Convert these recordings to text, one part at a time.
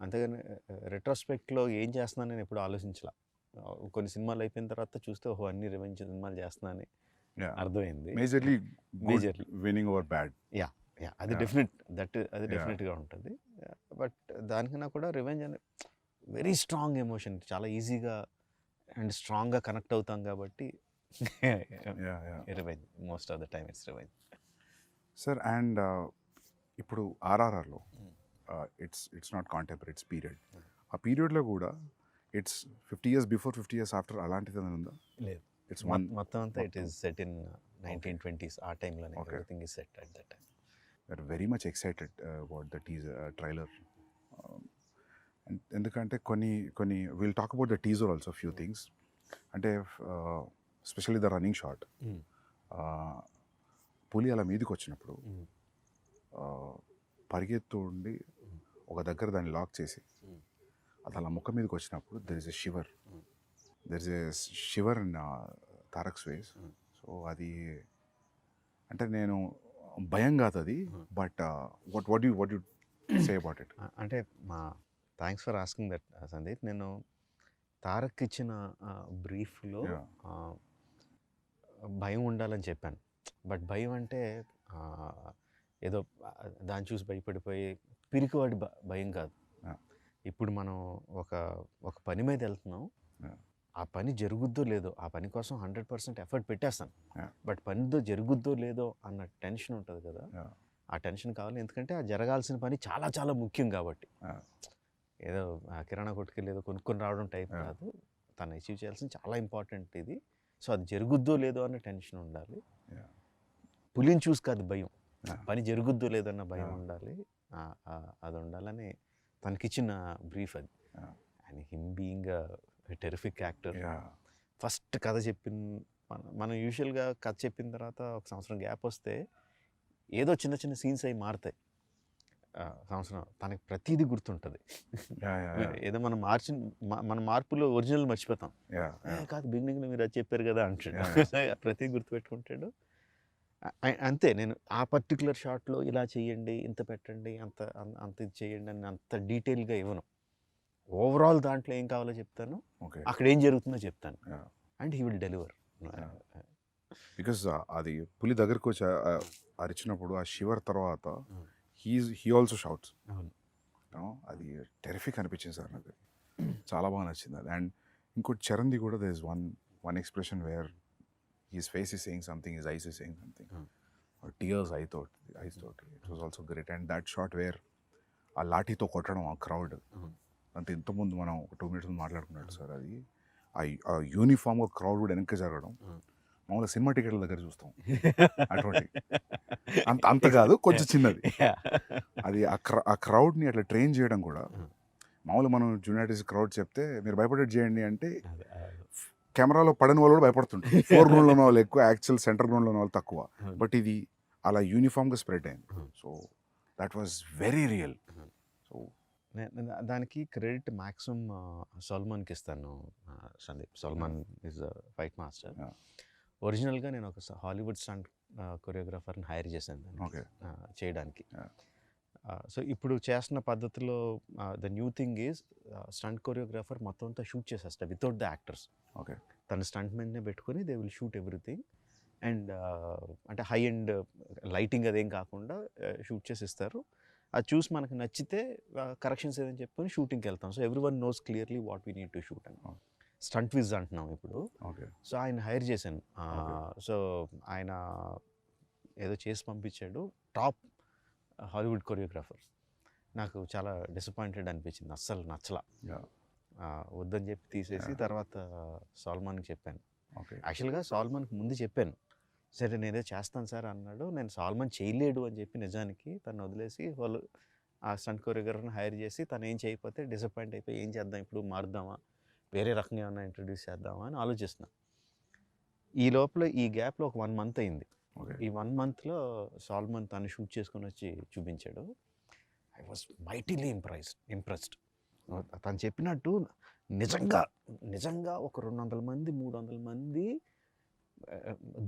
అంతేగాని రెట్రోస్పెక్ట్‌లో ఏం చేస్తున్నానని ఎప్పుడు ఆలోచించలా. కొన్ని సినిమాలు అయిపోయిన తర్వాత చూస్తే ఓహో! అన్ని రివెంజ్ సినిమాలు చేస్తున్నానని Yeah. అర్థమైంది. Majorly good majorly. winning over bad. Yeah! Yeah! అది Yeah. డెఫినెట్. అది Yeah. డెఫినెట్‌గా ఉంటది. బట్ దానికన్నా కూడా రివెంజ్ అనే వెరీ స్ట్రాంగ్ ఎమోషన్. చాలా ఈజీగా అండ్ స్ట్రాంగ్‌గా కనెక్ట్ అవుతాం కాబట్టి Yeah. Revenge. Most of the time it's revenge. Sir, and ఇప్పుడు RRRలో it's not contemporary, it's period. ఆ పీరియడ్లో కూడా it's 50 years before 50 years after అలాంటిది ఏమైనా ఉందా? లేదు. ఇట్స్ వన్ మొత్తం అంతా it is set in 1920s. ఆ టైంలోనే everything is set at that time. We're very much excited about the trailer. ఎందుకంటే కొన్ని will talk about the teaser also few things. అంటే స్పెషల్లీ ద రన్నింగ్ షాట్. పులి అలా మీదకి వచ్చినప్పుడు పరిగెత్తు ఉండి ఒక దగ్గర దాన్ని లాక్ చేసి అది అలా ముఖం మీదకి వచ్చినప్పుడు there is a shiver in Tarak's ways. So అది అంటే నేను భయం కాదు అది, but what you say about it? అంటే thanks for asking that Sandeep. నేను తారక్ ఇచ్చిన బ్రీఫ్లో భయం ఉండాలని చెప్పాను. బట్ భయం అంటే ఏదో దాన్ని చూసి భయపడిపోయి పిరికివాడి భయం కాదు. ఇప్పుడు మనం ఒక పని మీద వెళ్తున్నాం, ఆ పని జరుగుద్దో లేదో, ఆ పని కోసం 100% ఎఫర్ట్ పెట్టేస్తాను. బట్ పనితో జరుగుద్దో లేదో అన్న టెన్షన్ ఉంటుంది కదా, ఆ టెన్షన్ కావాలి. ఎందుకంటే ఆ జరగాల్సిన పని చాలా చాలా ముఖ్యం కాబట్టి. ఏదో కిరాణా కొట్టుకెళ్ళి ఏదో కొనుక్కొని రావడం టైప్ కాదు, తను అచీవ్ చేయాల్సింది చాలా ఇంపార్టెంట్ ఇది. సో అది జరుగుద్దో లేదో అన్న టెన్షన్ ఉండాలి. పులిని చూసి కాదు భయం, పని జరుగుద్దో లేదన్న భయం ఉండాలి. అది ఉండాలని తనకిచ్చిన బ్రీఫ్ అది. And him being terrific actor. First కథ మనం యూజువల్గా కథ చెప్పిన తర్వాత ఒక సంవత్సరం గ్యాప్ వస్తే ఏదో చిన్న చిన్న సీన్స్ అవి మారుతాయి. సంవత్సరం తనకి ప్రతిదీ గుర్తుంటుంది. ఏదో మన మార్పులో ఒరిజినల్ మర్చిపోతాం. కాదు బిగినింగ్లో మీరు అది చెప్పారు కదా అంటాడు. ప్రతిదీ గుర్తుపెట్టుకుంటాడు. అంతే, నేను ఆ పర్టికులర్ షాట్లో ఇలా చేయండి, ఇంత పెట్టండి, అంత ఇది చేయండి అని అంత డీటెయిల్గా ఇవ్వను. ఓవరాల్ దాంట్లో ఏం కావాలో చెప్తాను, అక్కడ ఏం జరుగుతుందో చెప్తాను, and he will deliver. Because అది పులి దగ్గరకు వచ్చి అరిచినప్పుడు ఆ షివర్ తర్వాత హీ ఆల్సో షౌట్స్. అది టెరిఫిక్ అనిపించింది సార్ నాకు, చాలా బాగా నచ్చింది అది. అండ్ ఇంకోటి చరణ్ది కూడా there is one expression where his face is saying something, his eyes is saying something. Or tears, I thought. It was also great. And that shot where ఆ లాఠీతో కొట్టడం ఆ క్రౌడ్ అంత ఇంతకుముందు మనం ఒక 2 minutes మాట్లాడుకున్నట్టు సార్, అది ఆ యూనిఫామ్గా క్రౌడ్ కూడా వెనక్కి జరగడం మామూలుగా సినిమా టికెట్ల దగ్గర చూస్తాం అటువంటి అంత కాదు, కొంచెం చిన్నది. అది ఆ క్రౌడ్ని అట్లా ట్రైన్ చేయడం కూడా, మామూలుగా మనం జూనియార్టీస్ క్రౌడ్ చెప్తే మీరు భయపడేది చేయండి అంటే కెమెరాలో పడని వాళ్ళు కూడా భయపడుతుంటారు. 4 గ్రౌండ్లో ఉన్న వాళ్ళు ఎక్కువ, యాక్చువల్ సెంటర్ గ్రౌండ్లో ఉన్న వాళ్ళు తక్కువ. బట్ ఇది అలా యూనిఫామ్గా స్ప్రెడ్ అయింది. So that was very real. So దానికి క్రెడిట్ మ్యాక్సిమం సల్మాన్కి ఇస్తాను Sandeep. Salman is fight master. ఒరిజినల్గా నేను ఒక హాలీవుడ్ స్టంట్ కొరియోగ్రాఫర్ని హైర్ చేశాను చేయడానికి. సో ఇప్పుడు చేస్తున్న పద్ధతిలో the new thing is stunt choreographer మొత్తం అంతా షూట్ చేసేస్తా వితౌట్ ద యాక్టర్స్. తన స్టంట్ మెన్నే పెట్టుకొని they will shoot everything. And అంటే హై అండ్ లైటింగ్ అదేం కాకుండా షూట్ చేసి ఇస్తారు. అది చూసి మనకు నచ్చితే కరెక్షన్స్ ఏదని చెప్పుకొని షూటింగ్కి వెళ్తాం. So every one knows clearly what we need to shoot అని. స్టంట్ విజ్ అంటున్నాం ఇప్పుడు. సో ఆయన హైర్ చేశాను. సో ఆయన ఏదో చేసి పంపించాడు, టాప్ హాలీవుడ్ కొరియోగ్రాఫర్. నాకు చాలా డిసప్పాయింటెడ్ అనిపించింది, అస్సలు నచ్చలా. వద్దని చెప్పి తీసేసి తర్వాత సల్మాన్కి చెప్పాను. యాక్చువల్గా సల్మాన్కి ముందు చెప్పాను, సరే నేనేదో చేస్తాను సార్ అన్నాడు. నేను సల్మాన్ చేయలేడు అని చెప్పి నిజానికి తను వదిలేసి వాళ్ళు ఆ స్టంట్ కొరియోగ్రాఫర్ని హైర్ చేసి తను ఏం చేయకపోతే డిసప్పాయింట్ అయిపోయి ఏం చేద్దాం ఇప్పుడు, మారుద్దామా, వేరే రకంగా ఏమన్నా ఇంట్రడ్యూస్ చేద్దామా అని ఆలోచిస్తున్నా. ఈ లోపల ఈ గ్యాప్లో ఒక 1 month అయింది. ఈ 1 monthలో సల్మాన్ తను షూట్ చేసుకొని వచ్చి చూపించాడు. I was mightily impressed. తను చెప్పినట్టు నిజంగా ఒక 200 మంది 300 మంది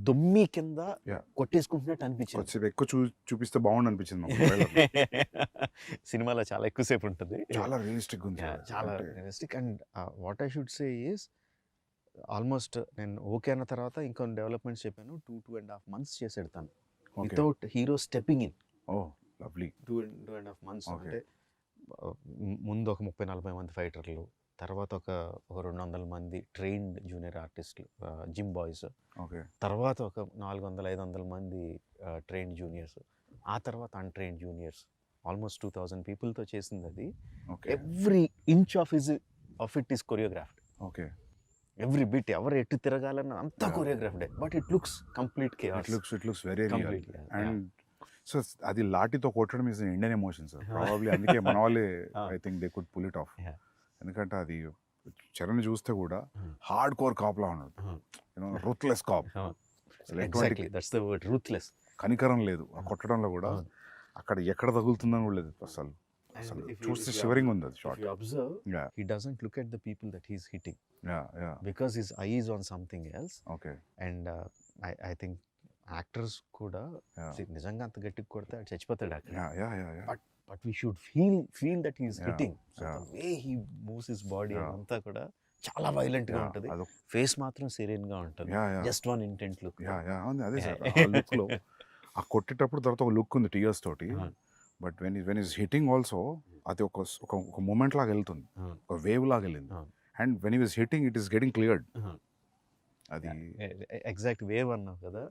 దుమ్మి కింద Yeah. కొట్టేసుకుంటున్నట్టు అనిపించింది. కొద్దిసేపు ఎక్కువ చూపిస్తే బాగుండు అనిపించింది మాకు trailer లో. సినిమాలో చాలా ఎక్కువసేపు ఉంటుంది. చాలా రియలిస్టిక్ ఉంది Yeah, సార్. చాలా అంటే realistic. And what I should say is almost నేను ఓకే అన్న తర్వాత ఇంకొన్ని డెవలప్మెంట్స్ చెప్పాను. 2.5 months చేసాడు తను okay. Without hero stepping in. Oh lovely. 2.5 months Okay. అంటే ముందు ఒక 30-40 మంది ఫైటర్లు, తర్వాత ఒక 200 మంది ట్రైన్డ్ జూనియర్ ఆర్టిస్టులు, జిమ్ బాయ్స్, ఓకే. తర్వాత ఒక 400-500 మంది ట్రైన్డ్ జూనియర్స్, ఆ తర్వాత అన్ట్రైన్డ్ జూనియర్స్, ఆల్మోస్ట్ 2000 పీపుల్తో చేసింది అది. Okay. Every inch of it is choreographed. Okay. Every bit ఎవరు ఎటు తిరగాలన్న అంతా Yeah. కొరియోగ్రాఫ్డే. But it looks complete it chaos. Looks very real. Complete, yeah. And so అది లాఠీతో కొట్టడం is Indian emotion sir. Probably అందుకే మన వాళ్ళే I think they could pull it off. Yeah. ఎందుకంటే అది చరణ్ చూస్తే కూడా హార్డ్ కోర్ కాప్లా ఉన్నాడు. Ruthless cop. Exactly that's the word, ruthless. కనికరం లేదు ఆ కొట్టడంలో కూడా. అక్కడ ఎక్కడ తగులుతుందని కూడా లేదు అసలు. చూస్తే షివరింగ్ ఉంది అది shot. If you observe, Yeah. he doesn't look at the people that he's hitting yeah. because his eye is on something else. Okay. And I think actors కూడా see, నిజంగా అంత గట్టిగా కొడితే అది చచ్చిపోతాడు అక్కడ. Yeah. But we should feel that he is Yeah, hitting. So yeah. the way he moves his body Yeah. అంతా కూడా చాలా వైలెంట్ గా ఉంటుంది. ఫేస్ మాత్రం సెరీన్ గా ఉంటుంది. Just one intent look. అదే సార్. ఆ లుక్ లో ఆ కొట్టేటప్పుడు తర్వాత ఒక లుక్ ఉంది టీయర్స్ తోటి. But when is hitting also అది ఒక మూమెంట్ లాగా వెళ్తుంది, ఒక వేవ్ లాగా వెళ్ళింది. And when is hitting it is getting cleared. అది ఎగ్జాక్ట్ వేవ్ అన్నావు కదా.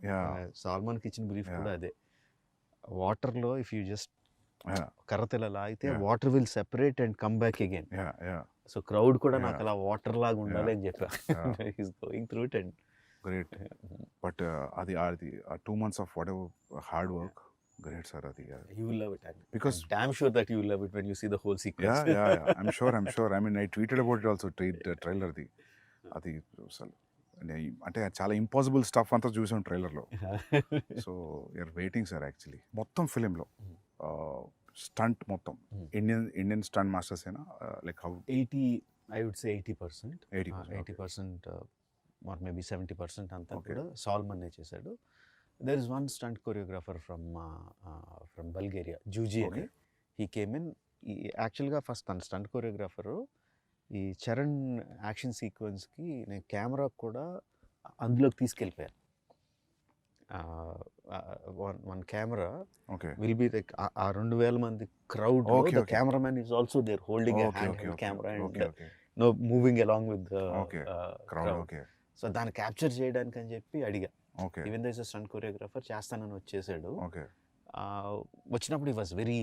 సాల్మాన్కి ఇచ్చిన బ్రీఫ్ కూడా అదే. వాటర్ లో ఇఫ్ యూ జస్ట్ కర్రతెల లాగితే water will separate and come back again. So crowd కూడా నాకు అలా వాటర్ లాగా ఉండాలి అని చెప్పా. He's going through it and great. But అది 2 months of what ever hard work, great sir. అది you will love it. Because I'm damn sure that you will love it when you see the whole sequence. I'm sure. I mean, I tweeted about it also, trailer ది. అది అసలు అంటే చాలా impossible stuff అంతా చూసాం ట్రైలర్లో. So you're waiting sir. Actually మొత్తం ఫిలింలో స్టంట్ మొత్తం ఇండియన్ స్టంట్ మాస్టర్స్ అయినా లైక్ హౌ 80% 80% or maybe 70% అంతా కూడా సాల్మన్ చేశాడు. There is one stunt choreographer from Bulgaria, Juji అని. He came in. యాక్చువల్గా ఫస్ట్ తన స్టంట్ కొరియోగ్రాఫరు ఈ చరణ్ యాక్షన్ సీక్వెన్స్కి నేను కెమెరా కూడా అందులోకి తీసుకెళ్ళిపోయాను. One camera will be like ఆ 2000 మంది crowd, the cameraman is also there holding a hand camera and no moving along with the crowd. So దాన్ని క్యాప్చర్ చేయడానికి అని చెప్పి అడిగా. Even though is a stunt choreographer, చేస్తానని వచ్చేసాడు. వచ్చినప్పుడు ఈ వాజ్ వెరీ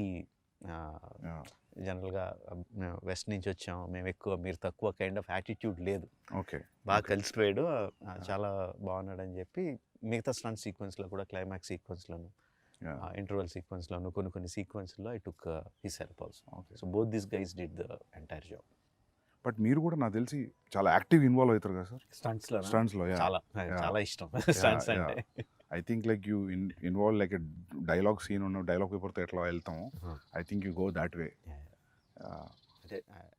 జనరల్గా వెస్ట్ నుంచి వచ్చాం మేము ఎక్కువ మీరు తక్కువ కైండ్ ఆఫ్ యాటిట్యూడ్ లేదు. బాగా కలిసిపోయాడు, చాలా బాగున్నాడు అని చెప్పి మిగతా స్టంట్ సీక్వెన్స్లో కూడా క్లైమాక్స్ సీక్వెన్స్లోను ఇంటర్వల్ సీక్వెన్స్లోను కొన్ని సీక్వెన్స్లో I took his help also. So both this guys did the entire job. But మీరు కూడా నాకు తెలిసి చాలా యాక్టివ్ ఇన్వాల్వ్ అవుతారు కదా సార్ స్టంట్స్లో. చాలా ఇష్టం స్టంట్స్ అంటే. I think like you involve like dialogue scene ఉన్న డైలాగ్ పేపర్తో ఎట్లా వెళ్తాము, I think you go that way.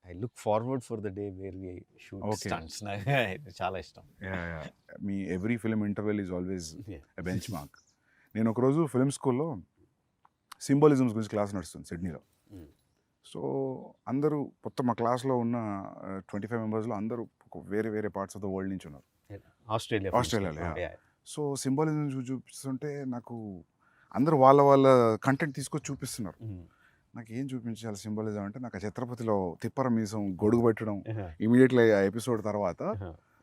I look forward for the day where we shoot stunts. చాలా ఇష్టం. మీ every film interval is always a benchmark. నేను ఒకరోజు film స్కూల్లో సింబాలిజమ్స్ గురించి క్లాస్ నడుస్తుంది సిడ్నీలో. సో అందరూ మొత్తం మా క్లాస్లో ఉన్న 25 మెంబర్స్లో అందరూ వేరే పార్ట్స్ ఆఫ్ ద వరల్డ్ నుంచి ఉన్నారు. ఆస్ట్రేలియాలో. సో సింబాలిజం చూపిస్తుంటే నాకు అందరూ వాళ్ళ కంటెంట్ తీసుకొచ్చి చూపిస్తున్నారు. నాకు ఏం చూపించాలి సింబాలిజం అంటే నాకు ఆ ఛత్రపతిలో తిప్పర మీసం గొడుగు పెట్టడం ఇమీడియట్లీ ఆ ఎపిసోడ్ తర్వాత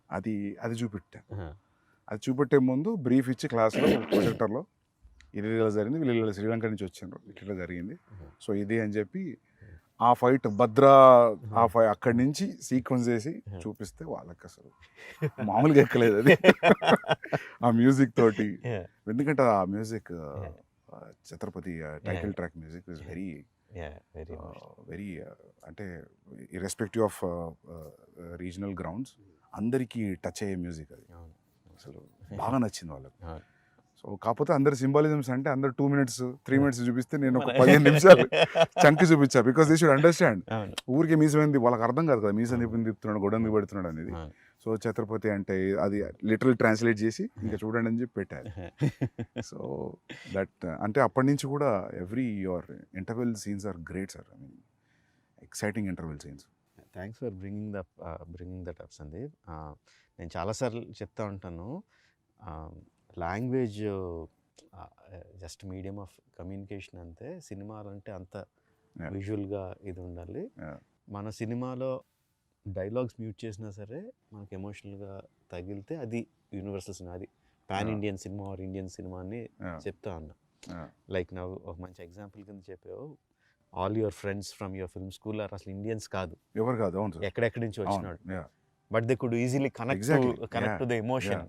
అది చూపెట్టాను. అది చూపెట్టే ముందు బ్రీఫ్ ఇచ్చి క్లాస్లో ప్రొజెక్టర్లో ఇది ఇలా జరిగింది, వీళ్ళు శ్రీలంక నుంచి వచ్చిండ్రు, ఇట్లా జరిగింది, సో ఇది అని చెప్పి ఆ ఫైట్ భద్రా అక్కడి నుంచి సీక్వెన్స్ చేసి చూపిస్తే వాళ్ళకి అసలు మామూలుగా ఎక్కలేదు అది ఆ మ్యూజిక్ తోటి. ఎందుకంటే ఆ music Chhatrapati title track music is very అంటే ఇర్రెస్పెక్టివ్ ఆఫ్ రీజనల్ గ్రౌండ్స్ అందరికీ టచ్ అయ్యే మ్యూజిక్ అది. అసలు బాగా నచ్చింది వాళ్ళకి. సో కాకపోతే అందరు సింబాలిజమ్స్ అంటే అందరు 2 minutes 3 minutes చూపిస్తే నేను ఒక 15 నిమిషాలు చంకి చూపించా. Because they should understand. ఊరికి మీసం ఏంది వాళ్ళకి అర్థం కాదు కదా, మీసం తిప్పుతున్నాడు గొడవ పెడుతున్నాడు అనేది. సో సో ఛత్రపతి అంటే అది లిటరల్ ట్రాన్స్లేట్ చేసి ఇంకా చూడండి అని చెప్పి పెట్టారు. సో దట్ అంటే అప్పటి నుంచి కూడా every your interval scenes are great sir. I mean exciting interval scenes. Thanks for bringing that up Sandeep. నేను చాలాసార్లు చెప్తా ఉంటాను, language just medium of communication అంతే, సినిమాలు అంటే అంత విజువల్గా ఇది ఉండాలి. మన సినిమాలో డైలాగ్స్ మ్యూట్ చేసినా సరే మనకి ఎమోషనల్గా తగిలితే అది యూనివర్సల్ సినిమా, అది పాన్ ఇండియన్ సినిమా ఆర్ ఇండియన్ సినిమా అని చెప్తా ఉన్నా. లైక్ నా ఒక మంచి ఎగ్జాంపుల్ కింద చెప్పావు, all your friends from your film school or అసలు ఇండియన్స్ కాదు, ఎవరు కాదు, ఎక్కడెక్కడి నుంచి వచ్చినాడు, but they could easily connect to the emotion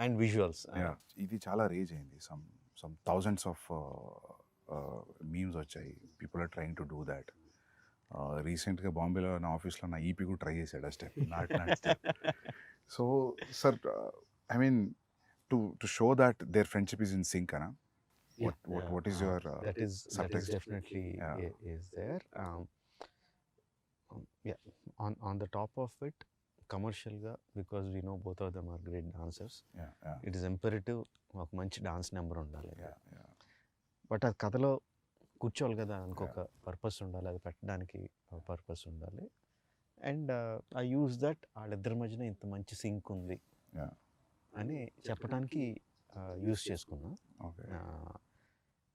and visuals. ఇది చాలా రేజ్ అయింది. సమ్ థౌజండ్స్ ఆఫ్ మీమ్స్ వచ్చాయి. People are trying to do that. రీసెంట్గా బాంబేలో నా ఆఫీస్లో నా ఈపీ కూడా ట్రై చేశాడు ఆ step. So sir, I mean to show that there friendship is in sync అనా? What is your that is subtext? definitely is there. Yeah, on the top of it, commercial ga, because we know both of them are great dancers. It is imperative ఒక మంచి dance number ఉండాలి. But అది కథలో కూర్చోవాలి కదా, ఇంకొక purpose ఉండాలి, అది పెట్టడానికి పర్పస్ ఉండాలి. అండ్ ఐ యూజ్ దట్ వాళ్ళిద్దరి మధ్యన ఇంత మంచి సింక్ ఉంది అని చెప్పడానికి యూజ్ చేసుకున్నా.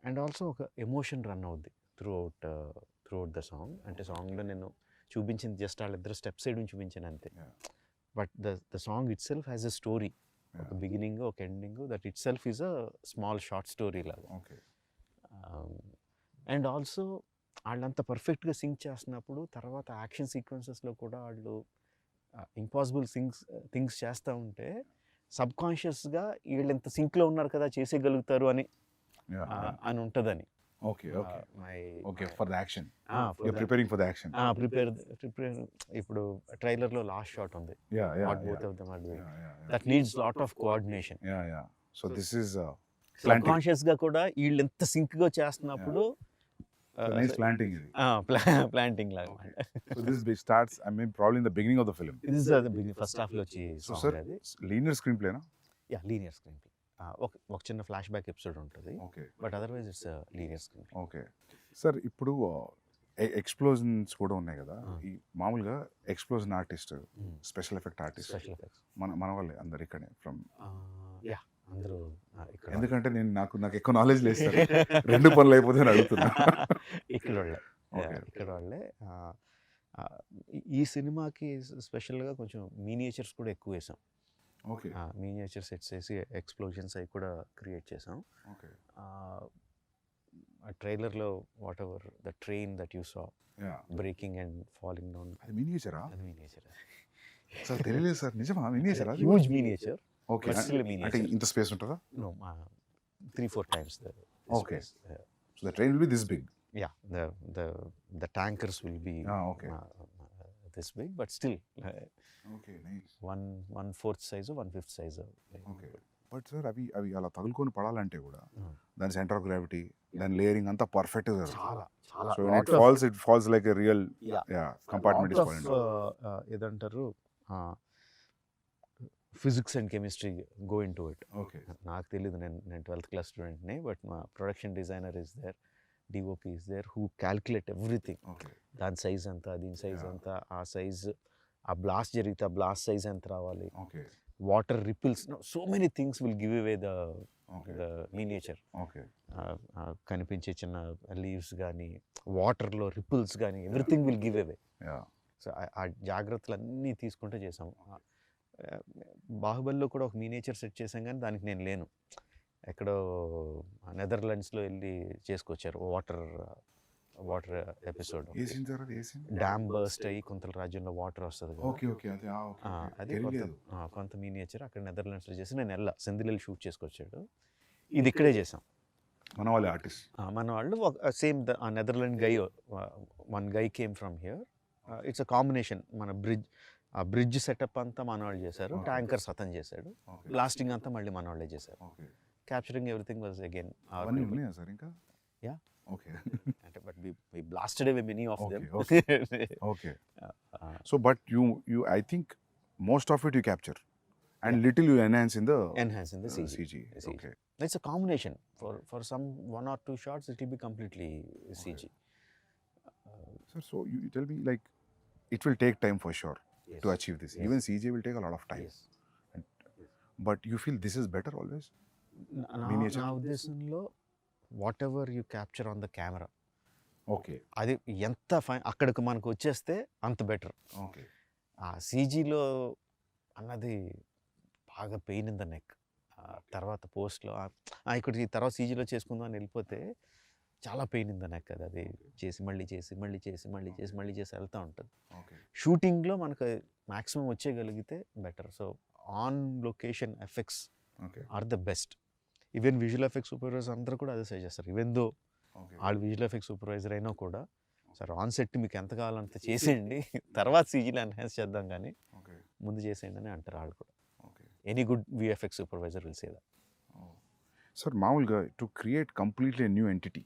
అండ్ ఆల్సో ఒక ఎమోషన్ రన్ అవుద్ది త్రూ అవుట్ ద సాంగ్. అంటే సాంగ్లో నేను చూపించింది జస్ట్ వాళ్ళిద్దరు స్టెప్స్ వేయడం చూపించాను అంతే. But the song it self has a story, ఒక బిగినింగ్ ఒక ending, that it self is a small short story లాగా. అండ్ ఆల్సో వాళ్ళంత పర్ఫెక్ట్గా సింక్ చేస్తున్నప్పుడు తర్వాత యాక్షన్ సీక్వెన్సెస్లో కూడా వాళ్ళు ఇంపాసిబుల్ థింగ్స్ చేస్తూ ఉంటే సబ్ కాన్షియస్గా వీళ్ళు ఎంత సింక్లో ఉన్నారు కదా, చేసేయగలుగుతారు అని ఉంటుందని. ఇప్పుడు ట్రైలర్లో లాస్ట్ షాట్ ఉంది, that needs lot of coordination. So this is సబ్ కాన్షియస్గా కూడా వీళ్ళు ఎంత సింక్గా చేస్తున్నప్పుడు ప్లాంటింగ్ లాగా. So this starts, I mean, probably in the beginning of the film. This is the beginning, first half లో వచ్చి So sir, linear screenplay na? Yeah, linear screenplay. ఒక చిన్న ఫ్లాష్ బ్యాక్ ఎపిసోడ్ ఉంటుంది, but otherwise it's linear screen. Okay sir, ఇప్పుడు explosions కూడా ఉన్నాయి కదా, ఈ మామూలుగా explosion artist, special effect artist, మన వాళ్ళే అందరు ఇక్కడే ఫ్రమ్. అందరూ ఎందుకంటే నేను నాకు ఎక్కువ నాలెడ్జ్ లేదు సార్, రెండు పనులు అయిపోతే అడుగుతున్నా. ఇక్కడ వాళ్ళే. ఈ సినిమాకి స్పెషల్గా కొంచెం మీనియేచర్స్ కూడా ఎక్కువ వేసాం. మీనియేచర్ సెట్స్ వేసి ఎక్స్ప్లోజన్స్ అవి కూడా క్రియేట్ చేసాం. ట్రైలర్లో what ever the train that you saw breaking and falling down, అది మినియేచరా? అది మినియేచర్ సార్, తెలియలేదు సార్. నిజమా? మినియేచరా? Huge miniature. ఓకే, అంటే ఇంత స్పేస్ ఉంటుందా? No, 3-4 times the okay space. So the train will be this big. Yeah, the tankers will be this big, but still okay, nice. 1/4 size or 1/5 size. Okay, but sir అవి అలా తగులుకొని పడాలంటే కూడా దాని centre of gravity, దాని layering అంతా perfect గా చాలా so it falls like a real compartment is falling. ఏదంటారు, physics and chemistry go into it. Okay, నాకు తెలియదు, నేను 12th క్లాస్ స్టూడెంట్ని, బట్ మా production designer is there, DOP is there, who calculate everything. దాని size అంతా, దీని size అంతా, ఆ సైజ్, ఆ బ్లాస్ట్ జరిగితే ఆ బ్లాస్ట్ సైజ్ ఎంత రావాలి, water ripples, so many things will give away the miniature. కనిపించే చిన్న లీవ్స్ కానీ, వాటర్లో రిపిల్స్ కానీ, everything will give away. So ఆ జాగ్రత్తలు అన్నీ తీసుకుంటూ చేసాము. బాహుబలిలో కూడా ఒక మినియేచర్ సెట్ చేసాం, కానీ దానికి నేను లేను, ఎక్కడో నెదర్లాండ్స్లో వెళ్ళి చేసుకొచ్చారు. వాటర్ ఎపిసోడ్, డ్యామ్ బర్స్ట్ అయ్యి కొంత రాజ్యంలో వాటర్ వస్తుంది కదా, అది కొంత మినియేచర్ అక్కడ నెదర్లాండ్స్లో చేసి నేను సెందిల్ షూట్ చేసుకొచ్చాడు. ఇది ఇక్కడే చేసాం మన వాళ్ళ ఆర్టిస్ట్, మన వాళ్ళు. Same Netherland guy, one guy came from here. It's a combination. మన బ్రిడ్జ్ సెటప్ అంతా మన వాళ్ళు చేశారు, ట్యాంకర్స్ అతను చేశాడు, బ్లాస్టింగ్ అంతా మళ్ళీ మన వాళ్ళే చేశారు. Capturing everything was again sir ఇంకా. Okay. But we blasted away many of them. Okay. So but you I think most of it you capture and little you enhance in the enhance in the CG. CG. Okay. It's a combination. For some 1 or 2 shots, it will be completely CG. Sir, so you tell me, like, it will take time for sure Yes. to achieve this. Yes. Even CG will take a lot of time. Yes. But you feel this is better always? Miniature? నా ఉద్దేశంలో what ever you capture on the camera, okay, అది ఎంత fine అక్కడికి మనకు వచ్చేస్తే అంత better. Okay. ఆ సీజీలో అన్నది బాగా పెయిన్ ఇన్ ద నెక్. తర్వాత పోస్ట్లో ఇక్కడ తర్వాత సీజీలో చేసుకుందాం అని వెళ్ళిపోతే చాలా పెయిన్ ఇన్ ద నెక్. అది చేసి మళ్ళీ చేసి మళ్ళీ చేసి మళ్ళీ చేసి మళ్ళీ చేసి వెళ్తూ ఉంటుంది. షూటింగ్లో మనకు మ్యాక్సిమం వచ్చేయగలిగితే better. So on location effects are the best. Even visual effects supervisor అందరూ కూడా అదే సజెస్ట్ చేస్తారు. ఈవెన్ దో వాళ్ళు విజువల్ ఎఫెక్ట్స్ సూపర్వైజర్ అయినా కూడా, సార్ ఆన్ సెట్ మీకు ఎంత కావాలంత చేసేయండి, తర్వాత సీజీలో ఎన్హాన్స్ చేద్దాం కానీ ముందు చేసేయండి అని అంటారు వాళ్ళు కూడా. Any good VFX supervisor will say that. Sir, మామూలుగా to create completely new entity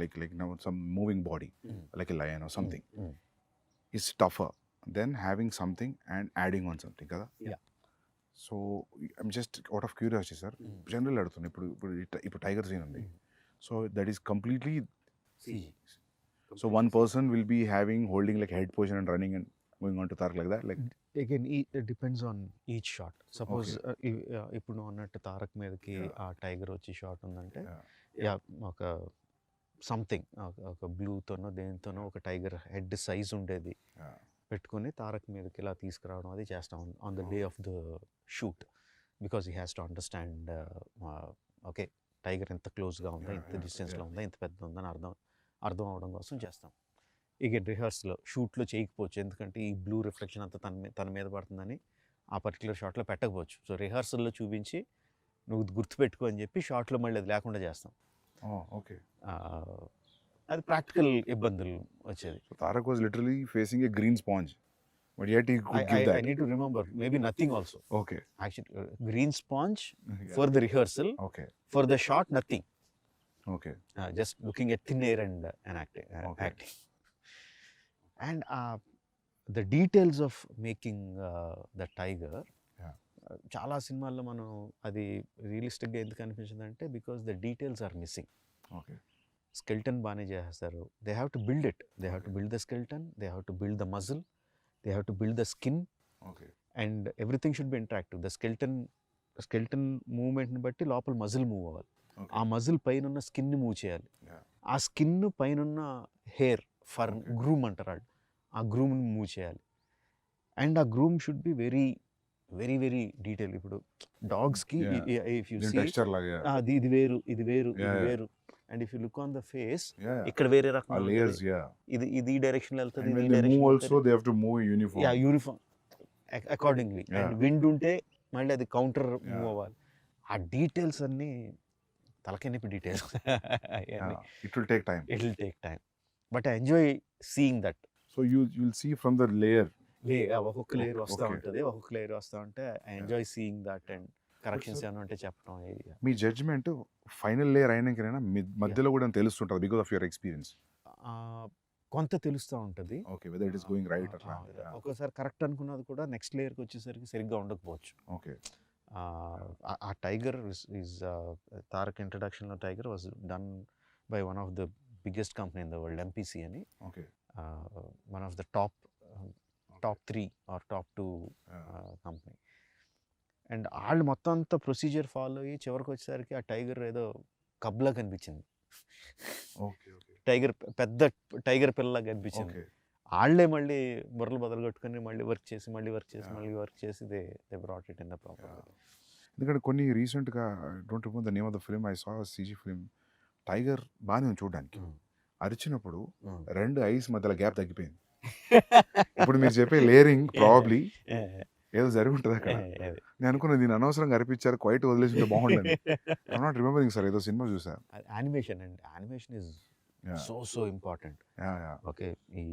like now some moving body like a lion or something is tougher than having something and adding on something కదా. So I'm just out of curiosity sir, general అడుగుతున్నాను. ఇప్పుడు tiger scene ఉంది, so that is completely CG. So one person will be holding like head position and running and going on to Tarak like that? Like Again, it depends on each shot. Suppose ఇప్పుడు నువ్వు అన్నట్టు తారక్ మీదకి ఆ tiger వచ్చి shot ఉందంటే ఒక something ఒక బ్లూతోనో దేనితోనో ఒక టైగర్ హెడ్ సైజ్ ఉండేది పెట్టుకుని తారక్ మీదకి ఇలా తీసుకురావడం అది చేస్తాం on the day of the shoot. Because he has to understand okay tiger ఎంత క్లోజ్గా ఉందా, ఎంత డిస్టెన్స్లో ఉందా, ఎంత పెద్ద ఉందని అర్థం అవడం కోసం చేస్తాం. ఇక రిహర్సల్లో షూట్లో చేయకపోవచ్చు, ఎందుకంటే ఈ బ్లూ రిఫ్లెక్షన్ అంతా తన మీద పడుతుందని ఆ పర్టికులర్ షాట్లో పెట్టకపోవచ్చు. సో రిహర్సల్లో చూపించి నువ్వు గుర్తుపెట్టుకో అని చెప్పి షాట్లో మళ్ళీ అది లేకుండా చేస్తాం. ఓకే, అది ప్రాక్టికల్ ఇబ్బందులు వచ్చేది. Tarak was literally facing a green sponge, but yet he could give that. I need to remember, maybe nothing also. Okay. Actually, green sponge for the rehearsal. Okay. For the shot, nothing. Okay. Just looking at thin air and acting. And the details of making the tiger. చాలా సినిమాల్లో మనం అది రియలిస్టిక్గా ఎందుకు అనిపించిందంటే because the details are missing. Okay, skeleton బాగానే చేస్తారు. They have to build it. They have to build the skeleton, they have to build the muscle, they have to build the skin, and everything should be interactive. The skeleton మూవ్మెంట్ని బట్టి లోపల muscle move అవ్వాలి. ఆ muscle పైన ఉన్న స్కిన్ని move చేయాలి. ఆ స్కిన్ పైన హెయిర్ ఫర్ గ్రూమ్ అంటారు వాళ్ళు, ఆ గ్రూమ్ని మూవ్ చేయాలి. అండ్ ఆ groom should be very very very detail. ఇప్పుడు డాగ్స్కి ఇఫ్ యూ సీ ఇది వేరు ఇది వేరు ఇది వేరు, and if you look on the face ఇక్కడ వేరే రకం layers, ఇది ఈ డైరెక్షన్ వెళ్తుంది, and when they move also they have to move uniform accordingly. And wind ఉంటే మళ్ళీ అది కౌంటర్ మూవ్ అవ్వాలి. ఆ డీటెయిల్స్ అన్నీ తలకెనిపి details. it will take time, but I enjoy seeing that. so you'll see from the layer ఒక్కొక్క layer వస్తూ ఉంటుంది, ఒక్కొక్క లేయర్ వస్తూ ఉంటే I enjoy seeing that. And corrections ఏమైనా ఉంటే చెప్పడం. మీ జడ్జ్మెంట్ ఫైనల్ లేయర్ అయినాకైనా మధ్యలో కూడా తెలుస్తుంటుంది బికాస్ ఆఫ్ యువర్ ఎక్స్పీరియన్స్? కొంత తెలుస్తూ ఉంటుంది. Okay, whether it is going right or wrong. ఒక్కోసారి కరెక్ట్ అనుకున్నది కూడా నెక్స్ట్ లేయర్కి వచ్చేసరికి సరిగ్గా ఉండకపోవచ్చు. ఓకే, ఆ టైగర్ ఈజ్ తారక్ ఇంట్రడక్షన్లో tiger was done by one of the biggest company in the world, MPC అని. Okay, one of the top 3 or top 2 company. And వాళ్ళు మొత్తం అంతా ప్రొసీజర్ ఫాలో అయ్యి చివరికి వచ్చేసరికి ఆ టైగర్ ఏదో కబ్లా కనిపించింది. పెద్ద టైగర్ పిల్లలాగా కనిపించింది. వాళ్ళే మళ్ళీ బుర్రలు బదులు కట్టుకొని మళ్ళీ వర్క్ చేసి they brought it in the proper. ఎందుకంటే కొన్ని రీసెంట్గా don't remember the name of the film, I saw CG film, tiger బాగానే ఉంది చూడడానికి. అరిచినప్పుడు 2 ఐస్ మధ్యలో గ్యాప్ తగ్గిపోయింది. ఇప్పుడు మీరు చెప్పే లేయరింగ్ ప్రాబబ్లీ ఏదో జరిగి ఉంటుంది అక్కడ. నేను అనుకున్నా దీన్ని అనవసరంగా అరిపించారు, క్వైట్ వదిలేసి బాగుండదు. ఐమ్ నాట్ రిమెంబరింగ్ సార్, ఏదో సినిమా చూసా. Animation and animation is so important. Okay, ఈ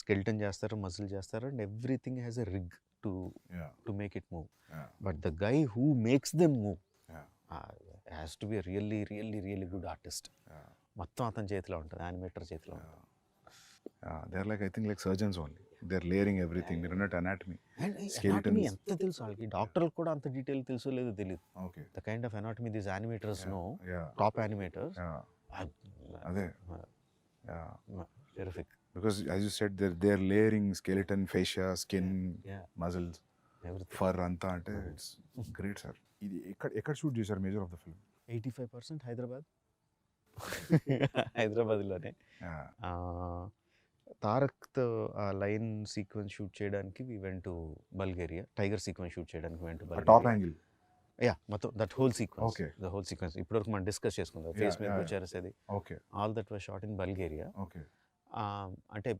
స్కెల్టన్ చేస్తారు, మజిల్ చేస్తారు, and everything has a rig to make it move. But the guy who makes them move has to be really really really good artist. మొత్తం అతని చేతిలో ఉంటుంది, animator చేతిలో ఉంటుంది. They are like I think like surgeons only, they are layering everything. మీరు అన్నట్టు anatomy, and skeleton. ఎంత తెలుసు వాళ్ళకి, డాక్టర్లకు కూడా అంత డీటెయిల్ తెలుసో లేదో తెలియదు. Okay. The kind of anatomy these animators know, yeah top animators. అదే terrific. because as you said they're layering skeleton, fascia, skin, muscles, fur అంతా అంటే ఇట్స్ గ్రేట్ సార్. ఇది ఎక్కడ షూట్ చేశారు major of the film? 85% Hyderabad. హైదరాబాద్లోనే. తారక్తో ఆ line sequence shoot చేయడానికి we went to Bulgaria. Tiger sequence shoot చేయడానికి went to top angle. Yeah, మొత్తం that whole sequence. Okay. The whole sequence ఇప్పటివరకు మనం డిస్కస్ చేసుకుందాం. ఫేస్ మీద వచ్చేసేది okay. All that was shot in Bulgaria. Okay. అంటే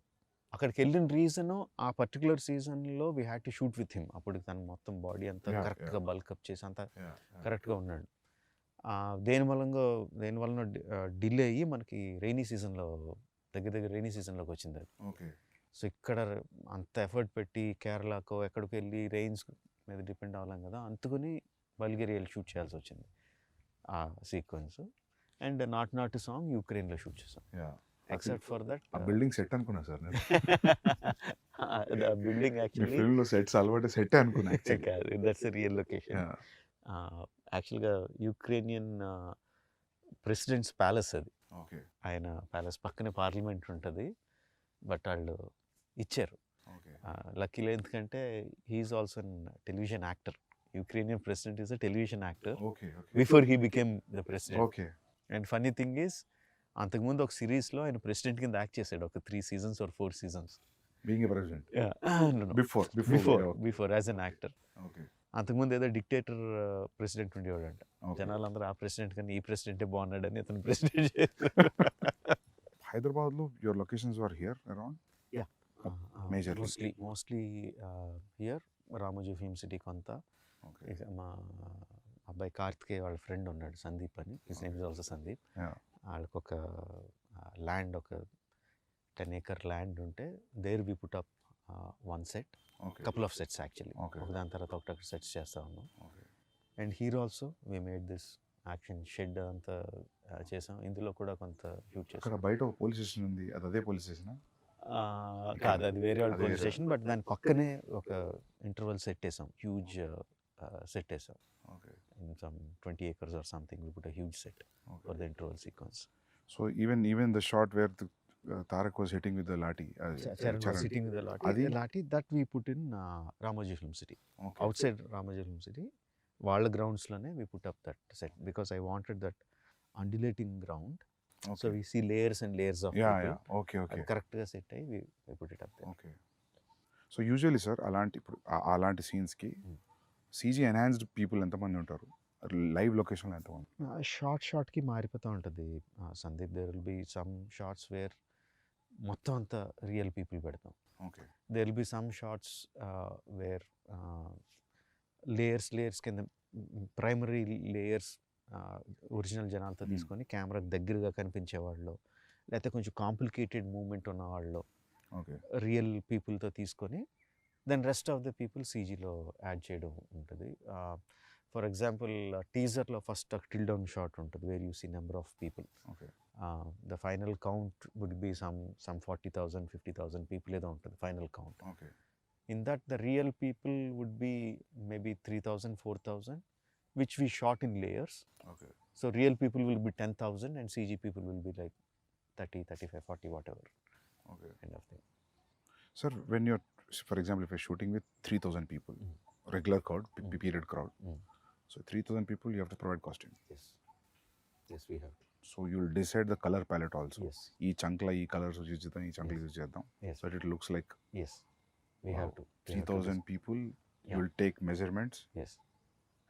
అక్కడికి వెళ్ళిన రీజను ఆ పర్టికులర్ సీజన్లో we had to shoot with him. అప్పుడు తను మొత్తం బాడీ అంతా కరెక్ట్గా బల్కప్ చేసి అంతా కరెక్ట్గా ఉన్నాడు. దేనివల్ల డిలే అయ్యి మనకి రైనీ సీజన్లో దగ్గర రైనీ సీజన్లోకి వచ్చింది అది. ఓకే. సో ఇక్కడ అంత ఎఫర్ట్ పెట్టి కేరళకో ఎక్కడికి వెళ్ళి రెయిన్స్ మీద డిపెండ్ అవ్వలేం కదా, అందుకని బల్గేరియాలో షూట్ చేయాల్సి వచ్చింది ఆ సీక్వెన్స్. అండ్ నాట్ సాంగ్ యూక్రెయిన్లో షూట్ చేసాం. ఎక్సెప్ట్ ఫర్ దట్ ఆ బిల్డింగ్ సెట్ అనుకున్నా సార్ నేను. బిల్డింగ్ మీ యాక్చువల్లీ ఫిల్మ్లో సెట్స్ అలవాటు సెట్ అనుకున్నా. కాదు, దట్స్ ఎ రియల్ లొకేషన్. యాక్చువల్గా యుక్రేనియన్ ప్రెసిడెంట్స్ ప్యాలెస్ అది. ఓకే. ఆయన ప్యాలెస్ పక్కనే పార్లమెంట్ ఉంటుంది, బట్ వాళ్ళు ఇచ్చారు. ఓకే. లక్కీలో ఎందుకంటే he is also an television actor. Ukrainian president is a television actor okay. Before he became the president. Okay. And funny thing is, అంతకుముందు ఒక సిరీస్లో ఆయన ప్రెసిడెంట్ కింద యాక్ట్ చేశాడు, ఒక 3 seasons or 4 seasons. Being a president before as an actor. Okay. అంతకుముందు ఏదో dictator president ఉండేవాడంట. జనాలందరూ ఆ ప్రెసిడెంట్ కన్నా ఈ ప్రెసిడెంటే బాగున్నాడని అతను ప్రెసిడెంట్ చేశారు. హైదరాబాద్లో your locations are here around? Majorly. Mostly here Ramoji Film City కొంత. ఓకే. ఇక మా అబ్బాయి కార్తికేయ వాళ్ళ ఫ్రెండ్ ఉన్నాడు సందీప్ అని, his name is also Sandeep. వాళ్ళకి ఒక ల్యాండ్, ఒక 10 acre ల్యాండ్ ఉంటే there we put up one set, couple of sets actually. ఒకదాని తర్వాత ఒకటి సెట్స్ చేస్తూ ఉన్నాం. And here also we made this action shed అంతా చేసాం. ఇందులో కూడా కొంత షూట్ చేసాం. బయట పోలీస్ స్టేషన్ ఉంది, అదే పోలీస్ స్టేషన్ కాదు, అది వేరే వాళ్ళ పోలీస్ స్టేషన్, బట్ దాని పక్కనే ఒక ఇంటర్వల్ సెట్ వేసాం, హ్యూజ్ సెట్ వేసాం. In some 20 acres or something, we put a huge set for the interval sequence. So even the shot where Tarak was hitting with the lathi, Charan was hitting with the lathi, that we put in Ramoji Film City. Outside Ramoji Film City, వాళ్ళ గ్రౌండ్స్లోనే we put up that set because I wanted that undulating ground. So we see layers and layers of people. Okay. కరెక్ట్గా set అయ్యి we put it up there. Okay. So usually sir, అలాంటి సీన్స్కి CG enhanced people ఎంతమంది ఉంటారు? Live లొకేషన్లో ఎంతమంది? షార్ట్కి మారిపోతూ ఉంటుంది Sandeep. There will be some shots where మొత్తం అంతా రియల్ పీపుల్ పెడతాం. Okay. There will be some shots where layers కింద ప్రైమరీ లేయర్స్ ఒరిజినల్ జనాలతో తీసుకొని కెమెరాకి దగ్గరగా కనిపించేవాళ్ళు, లేకపోతే కొంచెం కాంప్లికేటెడ్ మూమెంట్ ఉన్నవాళ్ళు రియల్ పీపుల్తో తీసుకొని then rest of the people సీజీలో యాడ్ చేయడం ఉంటుంది. ఫర్ ఎగ్జాంపుల్ టీజర్లో ఫస్ట్ టిల్ డౌన్ షాట్ ఉంటుంది where you see number of people. The final count would be some 40,000 50,000 people ఏదో ఉంటుంది final count. In that the real people would be maybe 3,000 4,000 which we shot in layers. So real people will be 10,000 and CG people will be like 30 35 40 whatever kind of thing. Sir, when you're, for example, if you're shooting with 3,000 people, regular crowd, period crowd, so 3,000 people you have to provide costume. Yes we have to. So you'll decide the color palette also. Yes. Ee chankla ee colors use chedam, ee chankla use chedam. Yes. But it looks like Yes we have to. 3,000 people. You'll take measurements. Yes.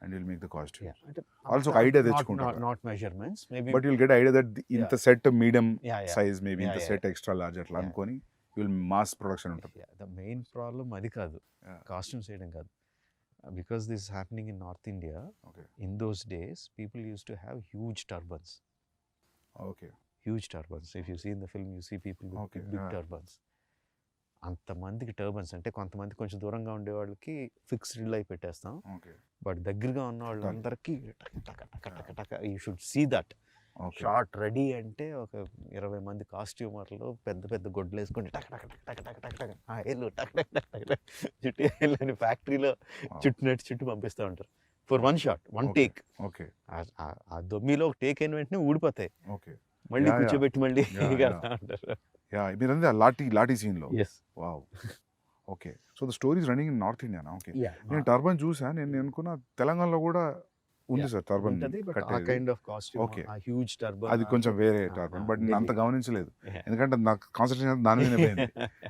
And you'll make the costume. Yeah. Also idea techukuntaru. Not measurements maybe, but you'll get idea that in the set medium size, maybe in the set yeah. extra large atla ankoni you'll mass production untundi. The main problem adi kaadu, costumes చేయడం కాదు, because this is happening in North India. In those days people used to have huge turbans. Huge turbans. If you see in the film you see people with big turbans. అంతమందికి turbans అంటే కొంతమంది కొంచెం దూరంగా ఉండే వాళ్ళకి fixed లై పెట్టేస్తాం, but దగ్గరగా ఉన్న వాళ్ళందరికీ you should see that okay. Shot ready అంటే ఒక 20 మంది కాస్ట్యూమర్లు పెద్ద పెద్ద గొడ్లు వేసుకొని టక్ టక్ టక్ టక్ టక్ టక్ టక్ ఏళ్ళు టక్ టక్ టక్ టక్ టక్ చుట్టూ వెళ్ళని ఫ్యాక్టరీలో చుట్టూ పంపిస్తూ ఉంటారు for one shot one okay. Take. Okay. ఆ దొమ్మిలో ఒక టేక్ అయిన వెంటనే ఊడిపోతాయి, ఓకే. మళ్ళీ యా, యా. కూర్చోబెట్టి మళ్ళీ యా, యా. అంటారు. యా, మీరంటే లాఠీ సీన్లో. Yes. Wow. Okay. So the stories running in north ఇండియానా? ఓకే. యా నేను టర్బన్ చూసా, నేను అనుకున్న తెలంగాణలో కూడా ఉంది సార్ టర్బన్ ఉంటది, బట్ ఆ కట్టేది. Kind of costume, okay. ఆ హ్యూజ్ టర్బన్ అది కొంచెం వేరే టర్బన్, బట్ నేను అంత గమనించలేదు, ఎందుకంటే నాకు కాన్సన్ట్రేషన్ దాని మీదనే పోయింది.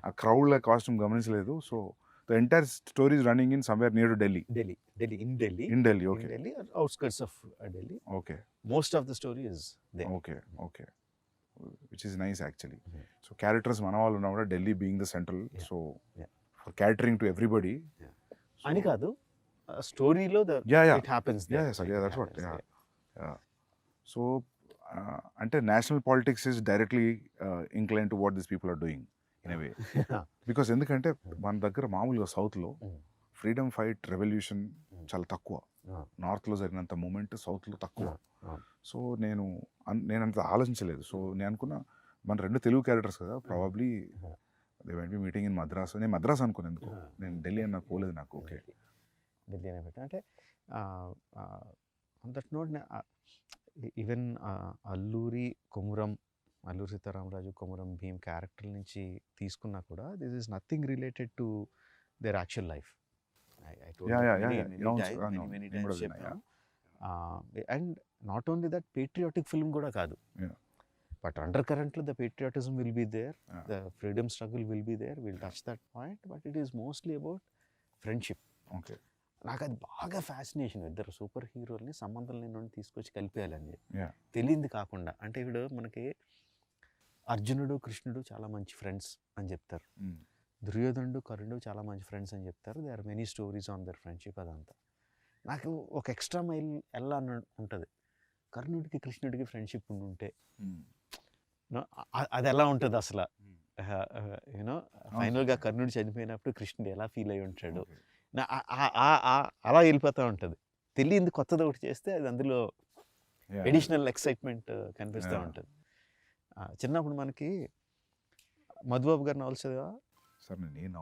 ఆ క్రౌడ్ల కాస్ట్యూమ్ గమనించలేదు. So the entire story's running in somewhere near to Delhi. In Delhi, okay. Outskirts of Delhi. Okay. Most of the story is there. Okay. Okay. Which is nice actually. So characters మన వాళ్ళు ఉన్నా కూడా Delhi being the central, so for catering to everybody అని కాదు, స్టోరీలో it happens there. That's what. So అంటే national politics is directly incline to what this people are doing in a way. Because ఎందుకంటే మన దగ్గర మామూలుగా సౌత్లో ఫ్రీడమ్ ఫైట్ రెవల్యూషన్ చాలా తక్కువ, నార్త్లో జరిగినంత మూమెంట్ సౌత్లో తక్కువ. సో నేను అంత ఆలోచించలేదు. సో నేను అనుకున్నా మన 2 తెలుగు క్యారెక్టర్స్ కదా, probably they went be meeting in Madras. నేను మద్రాస్ అనుకున్నాను ఎందుకు, నేను ఢిల్లీ అని నాకు పోలేదు నాకు. ఓకే. ఢిల్లీ అనే పెట్టా అంటే that not even Alluri Sitaramaraju, Komaram Bheem character నుంచి తీసుకున్నా కూడా this is nothing related to their actual life. And not only that, patriotic film కూడా కాదు, బట్ అండర్ కరెంట్లో the patriotism will be there, the freedom struggle will be there, will touch that point, but it is mostly about friendship. Okay. నాకు అది బాగా fascination, ఇద్దరు super హీరోల్ని సంబంధం లేని తీసుకొచ్చి కలిపేయాలని తెలియంది కాకుండా. అంటే ఇప్పుడు మనకి అర్జునుడు కృష్ణుడు చాలా మంచి ఫ్రెండ్స్ అని చెప్తారు, దుర్యోధనుడు కర్ణుడు చాలా మంచి ఫ్రెండ్స్ అని చెప్తారు, they are many stories on their friendship. అదంతా నాకు ఒక ఎక్స్ట్రా మైల్ వెళ్ళాలని ఉంటుంది. కర్ణుడికి కృష్ణుడికి ఫ్రెండ్షిప్ ఉంటే అది ఎలా ఉంటుంది అసలు, యూనో ఫైనల్గా కర్ణుడు చనిపోయినప్పుడు కృష్ణుడు ఎలా ఫీల్ అయి ఉంటాడు, అలా వెళ్ళిపోతూ ఉంటుంది. తెలియంది కొత్తది ఒకటి చేస్తే అది అందులో ఎడిషనల్ ఎక్సైట్మెంట్ కనిపిస్తూ ఉంటుంది. చిన్నప్పుడు మనకి మధుబాబు గారి నవల్స్ చదివా? సార్ నేను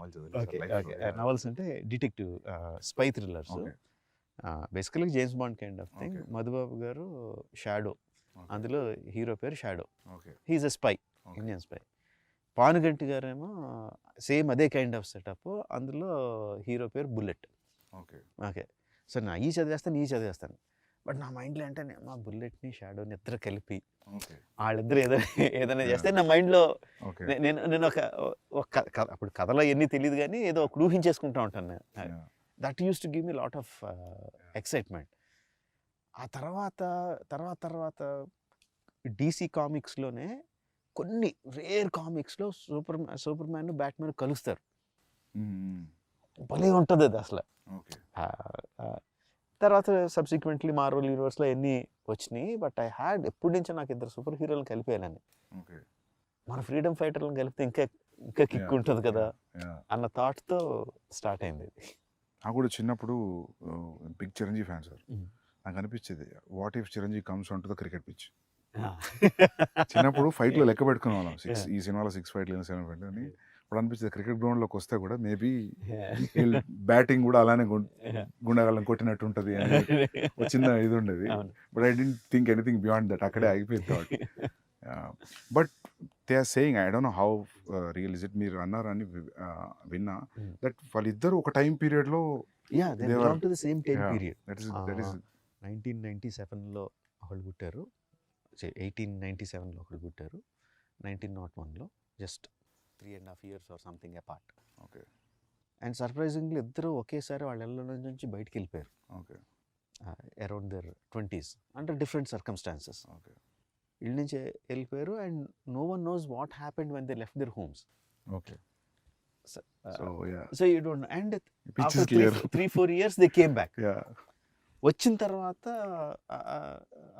నవల్స్ అంటే detective spy thrillers, basically James Bond kind of thing. Madhubabu garu Shadow, అందులో హీరో పేరు Shadow, he is a spy, Indian spy. Panuganti గారేమో సేమ్ అదే కైండ్ ఆఫ్ సెటప్, అందులో హీరో పేరు బుల్లెట్. ఓకే. సో నా ఈ చదివేస్తాను, బట్ నా మైండ్లో అంటే మా బుల్లెట్ని షాడోని ఇద్దరు కలిపి వాళ్ళిద్దరు ఏదైనా చేస్తే నా మైండ్లో నేను అప్పుడు కథలో ఎన్ని తెలియదు కానీ ఏదో ఒక ఊహించేసుకుంటూ ఉంటాను నేను. That use to give me lot of excitement. ఆ తర్వాత డీసీ కామిక్స్లోనే కొన్ని రేర్ కామిక్స్లో సూపర్ మ్యాన్ బ్యాట్మెన్ కలుస్తారు, భలే ఉంటుంది అది అసలు. తర్వాత సబ్సిక్వెంట్లీ మార్వెల్ యూనివర్స్లో ఎన్ని వచ్చినాయి, బట్ ఐ హ్యాడ్ ఎప్పటి నుంచో నాకు ఇద్దరు సూపర్ హీరోలను కలిపేయాలని. మన ఫ్రీడమ్ ఫైటర్లను కలిపితే ఇంకా కిక్ ఉంటుంది కదా అన్న థాట్తో స్టార్ట్ అయింది. నాకు కూడా చిన్నప్పుడు బిగ్ చిరంజీవి ఫ్యాన్ సార్. నాకు అనిపించేది, what if Chiranjeevi comes on to the cricket pitch. చిన్నప్పుడు ఫైట్లో లెక్క పెట్టుకునే వాళ్ళం, 6 ఈ సినిమాలో 6 ఫైట్లు 7 ఫైట్లు అని. ఇప్పుడు అనిపించింది క్రికెట్ గ్రౌండ్లోకి వస్తే కూడా మేబీ బ్యాటింగ్ కూడా అలానే గుండెగాళ్ళం కొట్టినట్టు ఉంటుంది అని ఒక చిన్న ఇది ఉండేది. But I don't think anything beyond that, అక్కడే ఆగిపోయింది thought. But they are saying, I don't know how real is it, మీరు అన్నారని విన్నా, దట్ వాళ్ళిద్దరు ఒక టైం పీరియడ్లో 1997లో ఒకళ్ళు పుట్టారు, 1897లో ఒకళ్ళు పుట్టారు, 1901లో, just 3.5 years or something apart. Okay. And surprisingly ఇద్దరు ఒకేసారి వాళ్ళ ఇళ్ళ నుంచి బయటికి వెళ్ళిపోయారు. Okay. Around their 20s under different circumstances. Okay. ఇళ్ళ నుంచి వెళ్ళిపోయారు and no one knows what happened when they left their homes. Okay. So you don't, and after 3-4 years they came back. వచ్చిన తర్వాత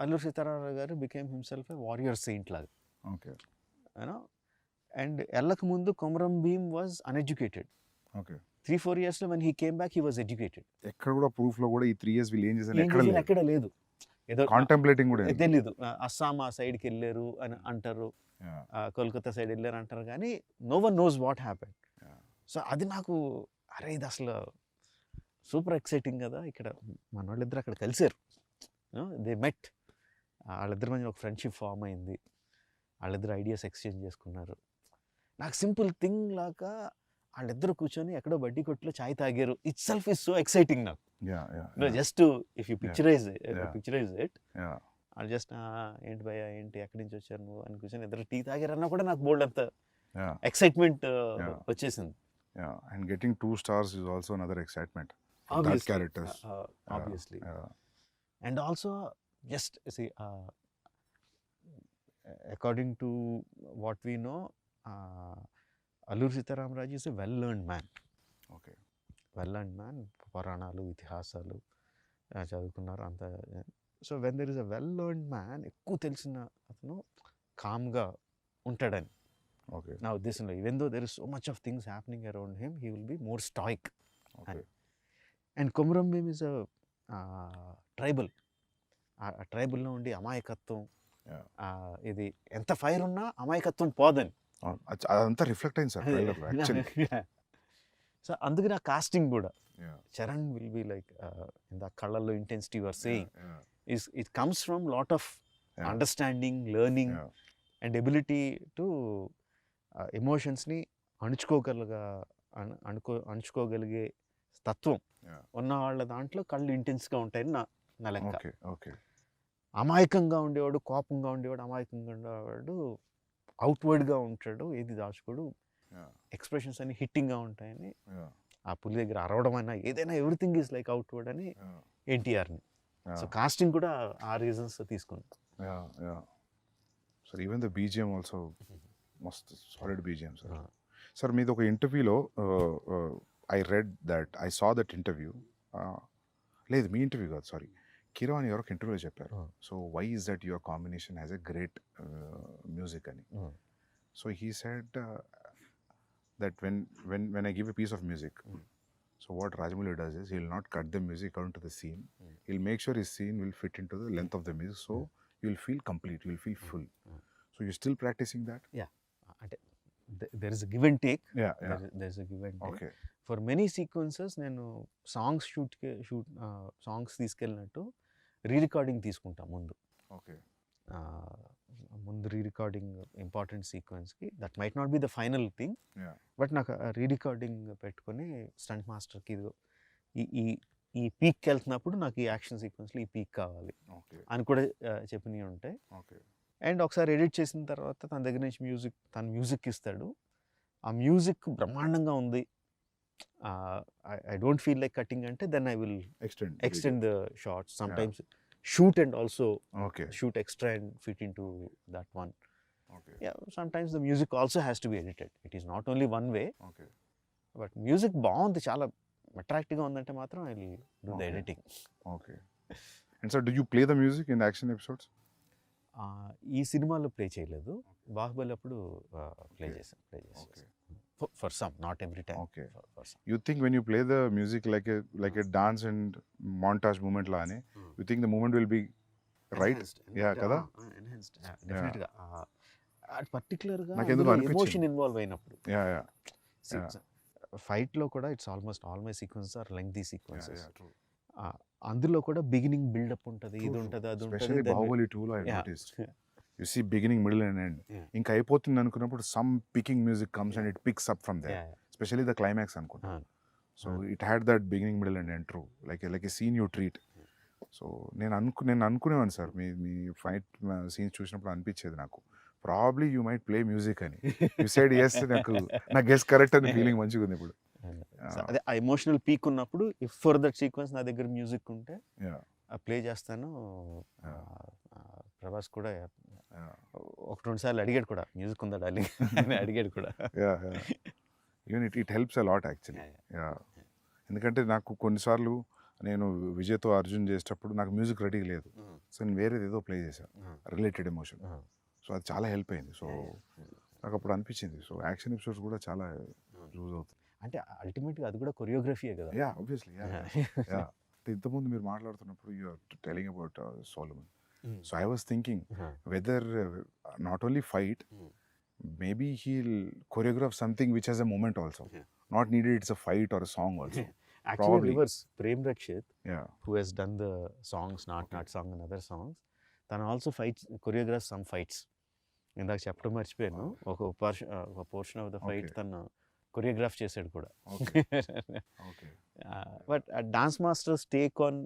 అల్లూరి సీతారామరాజు గారు became himself a warrior saint లాగా. Okay. You know, and వెళ్ళక ముందు Komaram Bheem was uneducated. Okay. 3-4 yearsలో when he came back he was educated. ఎక్కడ కూడా ప్రూఫ్లో కూడా ఈ 3 years వీళ్ళు ఏం చేశారు ఎక్కడ లేదు. ఏదో కాంటెంప్లేటింగ్ కూడా తెలీదు. అస్సాం ఆ సైడ్కి వెళ్ళారు అని అంటారు, కోల్కతా సైడ్ వెళ్ళారు అంటారు, కానీ no one knows what happen. So అది నాకు అరే ఇది అసలు సూపర్ ఎక్సైటింగ్ కదా. ఇక్కడ మన వాళ్ళిద్దరు అక్కడ కలిసారు, దే మెట్, వాళ్ళిద్దరి మధ్య ఒక ఫ్రెండ్షిప్ ఫామ్ అయింది, వాళ్ళిద్దరు ఐడియాస్ ఎక్స్చేంజ్ చేసుకున్నారు. నాకు సింపుల్ థింగ్ లాగా వాళ్ళిద్దరు కూర్చొని ఎక్కడో బడ్డీ కొట్లో చాయ్ తాగారు, itself is so exciting నాకు. Just if you picturize it, వాళ్ళు జస్ట్ ఏంటి భయ ఏంటి ఎక్కడి నుంచి వచ్చారు నువ్వు అని కూర్చొని ఇద్దరు టీ తాగారన్నా కూడా నాకు బోల్డ్ అంత ఎక్సైట్మెంట్ వచ్చేసింది. And getting 2 stars is also another excitement for that characters. Obviously. And also just see, according to what we know, Alluri Sitaramraju is a well-learned man. Okay. Well-learned man, పురాణాలు ఇతిహాసాలు చదువుకున్నారు అంత. So when there is a well-learned man, ఎక్కువ తెలిసిన అతను కామ్గా ఉంటాడని నా ఉద్దేశంలో. Even though there is so much of things happening around him, he will be more stoic. And Komaram Bheem is a tribal. ఆ ట్రైబుల్లో ఉండి అమాయకత్వం, ఇది ఎంత ఫైర్ ఉన్నా అమాయకత్వం పోదని అదంతా రిఫ్లెక్ట్ అయింది సార్ యాక్చువల్లీ. సో అందుకని ఆ కాస్టింగ్ కూడా Charan will be like in the కళ్ళల్లో intensity your saying it comes from lot of understanding, learning and ability to ఎమోషన్స్ని అణుచుకోగలిగే తత్వం ఉన్న వాళ్ళ దాంట్లో కళ్ళు ఇంటెన్స్గా ఉంటాయని నా లెక్క. అమాయకంగా ఉండేవాడు, కోపంగా ఉండేవాడు, అమాయకంగా ఉండేవాడు అవుట్వర్డ్గా ఉంటాడు, ఏది దాచుకోడు, ఎక్స్ప్రెషన్స్ అన్ని హిట్టింగ్గా ఉంటాయని. ఆ పులి దగ్గర అరవడం అయినా ఏదైనా ఎవ్రీథింగ్ ఈజ్ లైక్ అవుట్వర్డ్ అని ఎన్టీఆర్ని. సో కాస్టింగ్ కూడా ఆ రీజన్స్ తీసుకుంది. Sir even the BGM also must solid BGM sir. Sir మీది ఒక ఇంటర్వ్యూలో I read that, I saw that interview, లేదు మీ ఇంటర్వ్యూ కాదు సారీ, కిరో అని ఎవరికి ఇంటర్వ్యూలో చెప్పారు. So why is that your combination has a great music అని. So he said that when I give a piece of music, so what Rajamouli does is he will not cut the music according to the scene, he will make sure his scene will fit into the length of the music, so you will feel complete, you will feel full. So you're still practicing that? Yeah, there is a give and take. There is a give and take. Okay. For many sequences నేను songs songs తీసుకెళ్ళినట్టు re-recording తీసుకుంటా ముందు. Okay. ముందు re-recording important సీక్వెన్స్కి, that might not be the final thing, but నాకు re-recording పెట్టుకొని stunt మాస్టర్కి ఇదిగో ఈ పీక్కి వెళ్తున్నప్పుడు నాకు ఈ యాక్షన్ సీక్వెన్స్లో ఈ పీక్ కావాలి అని కూడా చెప్పినవి ఉంటాయి. అండ్ ఒకసారి ఎడిట్ చేసిన తర్వాత తన దగ్గర నుంచి మ్యూజిక్ ఇస్తాడు, ఆ మ్యూజిక్ బ్రహ్మాండంగా ఉంది, I don't feel like cutting ante, then I will extend the shots. Sometimes shoot and also shoot extra and fit into that one. Sometimes the music also has to be edited. It is not only one way. But music బాగుంది, చాలా అట్రాక్టివ్గా ఉందంటే మాత్రం I will do the editing. And so do you play the music in action episodes? ఈ సినిమాలో play చేయలేదు, బాహుబలి అప్పుడు play చేశాను. For some, not every time. For some. You think when you play the music like a dance and montage movement la ane, you think the movement will be right? Kada? Enhanced. Definitely. Particular ga emotion involve అయినప్పుడు. Fight లో కూడా it's almost all my sequences are lengthy sequences. అందులో కూడా beginning buildup ఉంటుంది, ఇది ఉంటుంది, అది ఉంటుంది. Especially Bahubali 2 I noticed. You see beginning, middle and end. ఇంకా అయిపోతుంది అనుకున్నప్పుడు some picking music comes and it picks up from there. Especially the climax అనుకుంటా. So it had that beginning, middle and end, true. Like a scene you treat. So నేను అనుకునేవాను sir, మీ fight scenes చూసినప్పుడు అనిపించేది నాకు, probably you might play music అని. You side yes, నా guess correct అని feeling మంచిగా ఉంది ఇప్పుడు. అదే ఆ ఎమోషనల్ పీక్ ఉన్నప్పుడు ఇఫ్ ఫర్ దట్ సీక్వెన్స్ నా దగ్గర మ్యూజిక్ ఉంటే ప్లే చేస్తాను. ప్రభాస్ కూడా ఒక 2 సార్లు అడిగాడు కూడా, మ్యూజిక్ ఉందా డార్లింగ్ అని అడిగాడు కూడా. Even it helps a lot actually. ఎందుకంటే నాకు కొన్నిసార్లు నేను విజయ్తో అర్జున్ చేసేటప్పుడు నాకు మ్యూజిక్ రెడీ లేదు, సో నేను వేరేది ఏదో ప్లే చేశాను రిలేటెడ్ ఎమోషన్, సో అది చాలా హెల్ప్ అయింది. సో నాకు అప్పుడు అనిపించింది, సో యాక్షన్ ఎపిసోడ్స్ కూడా చాలా యూజ్ అవుతుంది. అంటే అల్టిమేట్గా అది కూడా కొరియోగ్రఫీయే కదా. ఆబ్వియస్లీ. ఇంతకుముందు మీరు మాట్లాడుతున్నప్పుడు you are telling about Solomon. So I was thinking whether not only fight, maybe he'll choreograph something which has a moment also. Not needed it's a fight or a song also. Actually, Probably. reverse. Prem Rakshit, Yeah. who has done the songs, Not Song and other songs, తను also fights, choreographs some fights. ఇందాక చెప్పడం మర్చిపోయాను, ఒక portion of the fight తను choreograph చేశాడు కూడా. But dance masters take on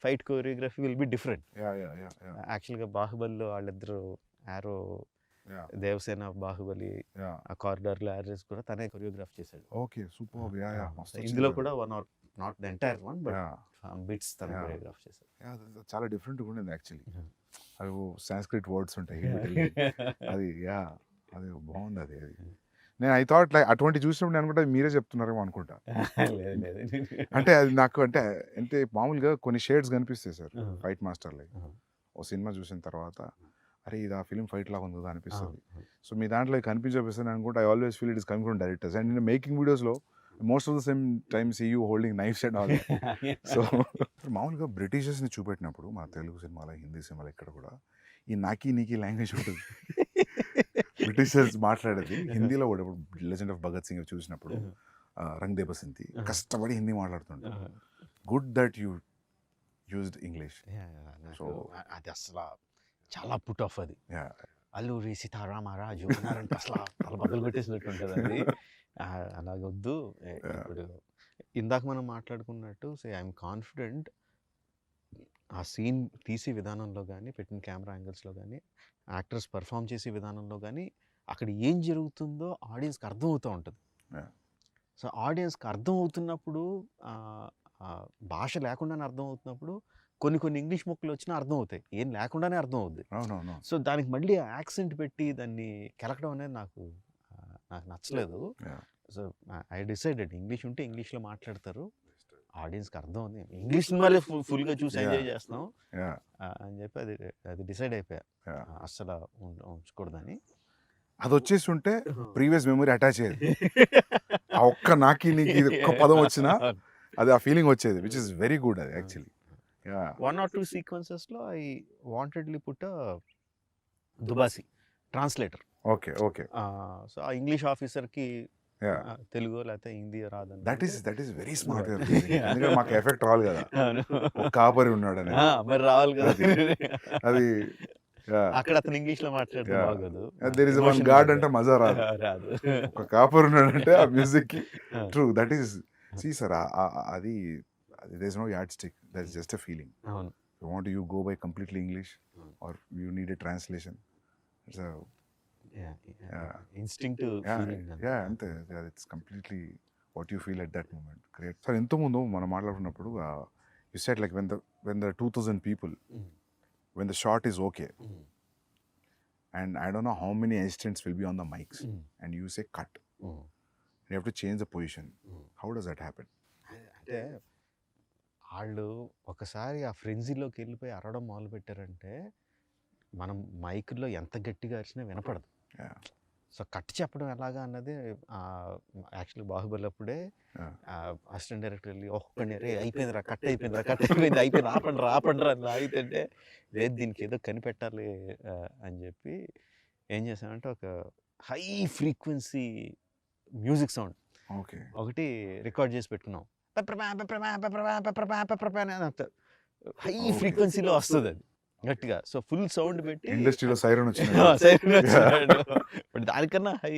fight choreography will be different. యాక్చువల్గా బాహుబలిలో వాళ్ళిద్దరు ఆరో దేవసేన బాహుబలి ఆ కారిడార్లో యారేస్ కూడా తనే కొరియోగ్రాఫ్ చేశాడు. Okay, super. ఇందులో కూడా one or not the entire one but bits తన కొరియోగ్రాఫ్ చేశాడు. చాలా డిఫరెంట్గా ఉండేది యాక్చువల్లీ. అవి సాంస్క్రిట్ వర్డ్స్ ఉంటాయి అది అది బాగుంది. అది నేను ఐ థాట్ లైక్ అటువంటి చూసినప్పుడు నేను అనుకుంటా మీరే చెప్తున్నారేమో అనుకుంటా. అంటే అది నాకు అంటే మామూలుగా కొన్ని షేడ్స్ కనిపిస్తాయి సార్ ఫైట్ మాస్టర్ లైక్. ఓ సినిమా చూసిన తర్వాత అరే ఇది ఆ ఫిలిం ఫైట్ లాగా ఉంది కదా అనిపిస్తుంది. సో మీ దాంట్లో కనిపించబోస్తుంది అనుకుంటే I always feel it is coming from directors. And నేను మేకింగ్ వీడియోస్లో most of the same time see you holding knifes and all. So మామూలుగా బ్రిటిషర్స్ని చూపెట్టినప్పుడు మన తెలుగు సినిమాలో హిందీ సినిమాలో ఇక్కడ కూడా ఈ నాకీ నీకీ లాంగ్వేజ్ ఉంటుంది. బ్రిటిషర్స్ మాట్లాడేది హిందీలో కూడా. ఇప్పుడు లెజెండ్ ఆఫ్ భగత్ సింగ్ చూసినప్పుడు రంగ్ దే బసంతి కష్టపడి హిందీ మాట్లాడుతుంటారు. Good that you used English. So అది అసలు చాలా పుట్ ఆఫ్. అది అల్లూరి సీతారామరాజు అన్నారంటే అసలు తల బదులు పెట్టేసినట్టు ఉంటుంది అది. అలాగొద్దు. ఇప్పుడు ఇందాక మనం మాట్లాడుకున్నట్టు ఐఎమ్ కాన్ఫిడెంట్ ఆ సీన్ తీసే విధానంలో కానీ, పెట్టిన కెమెరా యాంగిల్స్లో కానీ, యాక్టర్స్ పర్ఫామ్ చేసే విధానంలో కానీ అక్కడ ఏం జరుగుతుందో ఆడియన్స్కి అర్థం అవుతూ ఉంటుంది. సో ఆడియన్స్కి అర్థం అవుతున్నప్పుడు, భాష లేకుండానే అర్థం అవుతున్నప్పుడు కొన్ని ఇంగ్లీష్ ముక్కలు వచ్చినా అర్థం అవుతాయి, ఏం లేకుండానే అర్థం అవుద్ది. సో దానికి మళ్ళీ యాక్సెంట్ పెట్టి దాన్ని కెలకడం అనేది నాకు నచ్చలేదు. సో ఐ డిసైడెడ్ ఇంగ్లీష్ ఉంటే ఇంగ్లీష్లో మాట్లాడతారు, ఆడియన్స్కి అర్థం ఉంది, ఇంగ్లీష్ సినిమాలే ఫుల్గా చూసి ఎంజాయ్ చేస్తాం అని చెప్పి అది డిసైడ్ అయిపోయా అస్సలు ఉంచకూడదని. అది వచ్చేసి ఉంటే ప్రీవియస్ మెమరీ అటాచ్ అయ్యేది. ఆ ఒక్క నాకి నీకు ఇది ఒక్క పదం వచ్చినా అది ఆ ఫీలింగ్ వచ్చేది, విచ్ ఇస్ వెరీ గుడ్. అది యాక్చువల్లీ 1 or 2 sequences లో I wantedly put దుబాసి translator. Okay. So ఆ ఇంగ్లీష్ ఆఫీసర్కి తెలుగు లేకపోతే హిందీ రాదని. That is very smart. ఎందుకంటే మాకు ఎఫెక్ట్ రావాలి కదా, ఒక కాపరి ఉన్నాడు అని. మరి రావాలి కదా అది. అక్కడ అతను ఇంగ్లీష్ లో మాట్లాడితే బాగోదు. దేర్ ఇస్ వన్ గాడ్ అంటే మజా రాదు. ఒక కాపరి ఉన్నాడంటే ఆ మ్యూజిక్ కి. True, that is see sir. అది there is no yardstick, that is just a feeling. You go by completely English or you need a translation. It's a instinctive feeling. Ante it's completely what you feel at that moment. Great. Sir, into mundu mana maatladunnappudu you said like when there are 2000 people, when the shot is okay, and I don't know how many assistants will be on the mics, and you say cut, you have to change the position. How does that happen? అంటే వాళ్ళు ఒకసారి ఆ ఫ్రెంజీలోకి వెళ్ళిపోయి అరవడం మొదలు పెట్టారంటే మనం మైక్లో ఎంత గట్టిగా అరిచినా వినపడదు. సో కట్ చెప్పడం ఎలాగా అన్నది యాక్చువల్లీ బాహుబలి అప్పుడే అసిస్టెంట్ డైరెక్టర్ వెళ్ళి ఒక్కడే అయిపోయిందిరా, కట్ అయిపోయింది ఆపండి అని ఆగితే లేదు దీనికి ఏదో కనిపెట్టాలి అని చెప్పి ఏం చేసామంటే ఒక హై ఫ్రీక్వెన్సీ మ్యూజిక్ సౌండ్ ఒకటి రికార్డ్ చేసి పెట్టుకున్నాం. హై ఫ్రీక్వెన్సీలో వస్తుంది అది గట్టిగా. సో ఫుల్ సౌండ్ పెట్టి ఇండస్ట్రీలో సైరన్ వచ్చింది. దానికన్నా హై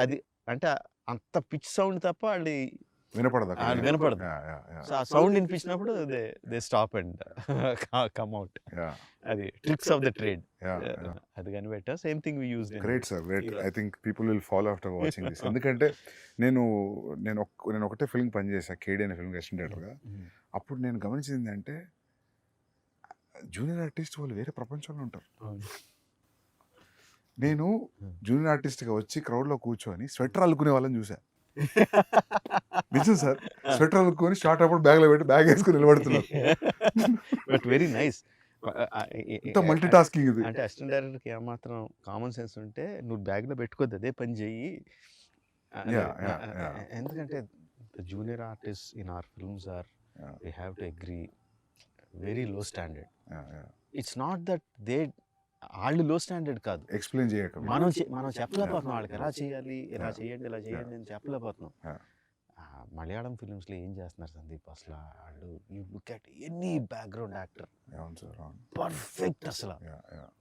అది అంటే అంత పిచ్ సౌండ్ తప్ప వాళ్ళు వినపడదు. సో ఆ సౌండ్ వినిపించినప్పుడు they stop and come out. అది ట్రిక్స్ ఆఫ్ ద ట్రేడ్. అది కనిపెట్టా. Same thing we used. Great sir, great. I think people will follow after watching this. ఎందుకంటే నేను ఒకటే ఫిల్మ్ పనిచేసా, కేడీ అనే ఫిల్మ్ అసిస్టెంట్ డైరెక్టర్గా. అప్పుడు నేను గమనించింది అంటే జూనియర్ ఆర్టిస్ట్ వాళ్ళు వేరే ప్రపంచంలో ఉంటారు. నేను జూనియర్ ఆర్టిస్ట్గా వచ్చి క్రౌడ్లో కూర్చొని స్వెటర్ అల్లుకునే వాళ్ళని చూసా. నిజం సార్, స్వెటర్ అల్లుకొని షార్ట్ అప్పుడు బ్యాగ్లో పెట్టి బ్యాగ్ వేసుకుని నిలబడుతున్నారు. But very nice. Multi tasking ఇది. అంటే అసిస్టెంట్ డైరెక్టర్కి ఏమాత్రం కామన్ సెన్స్ ఉంటే నువ్వు బ్యాగ్లో పెట్టుకోద్దు, అదే పని చెయ్యి. ఎందుకంటే the junior artists in our films are, Yeah. we have to agree, very low standard. Yeah, yeah. It's not that they వాళ్ళు లో స్టాండర్డ్ కాదు, ఎక్స్ప్లెయిన్ చేయక మనం చెప్పలేకపోతున్నాం వాళ్ళకి ఎలా చేయాలి, ఇలా చేయండి, ఇలా చేయండి అని చెప్పలేకపోతున్నాం. మలయాళం ఫిలిమ్స్లో ఏం చేస్తున్నారు సందీప్ అసలు, వాళ్ళు you look at any background actor perfect అసలు,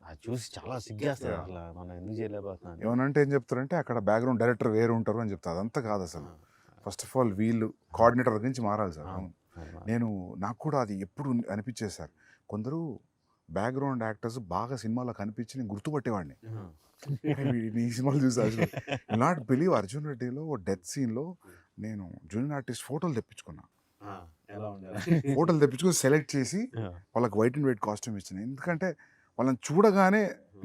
అది చూసి చాలా సిగ్గేస్తుంది అసలు, మనం ఎందుకు చేయలేకపోతున్నాం. ఏమనంటే ఏం చెప్తారంటే అక్కడ బ్యాక్గ్రౌండ్ డైరెక్టర్ వేరు ఉంటారు అని చెప్తారు. అదంతా కాదు అసలు. ఫస్ట్ ఆఫ్ ఆల్ వీళ్ళు కోఆర్డినేటర్ గురించి మారాలి సార్. నాకు కూడా అది ఎప్పుడు అనిపించేది సార్, కొందరు బ్యాక్గ్రౌండ్ యాక్టర్స్ బాగా సినిమాలో కనిపించి నేను గుర్తుపట్టేవాడిని. ఈ సినిమాలు చూసి నాట్ బిలీవ్ అర్జున్ రెడ్డిలో డెత్ సీన్లో నేను జూనియర్ ఆర్టిస్ట్ ఫోటోలు తెప్పించుకున్నా. ఫోటోలు తెప్పించుకొని సెలెక్ట్ చేసి వాళ్ళకి వైట్ అండ్ వైట్ కాస్ట్యూమ్ ఇచ్చాను. ఎందుకంటే వాళ్ళని చూడగానే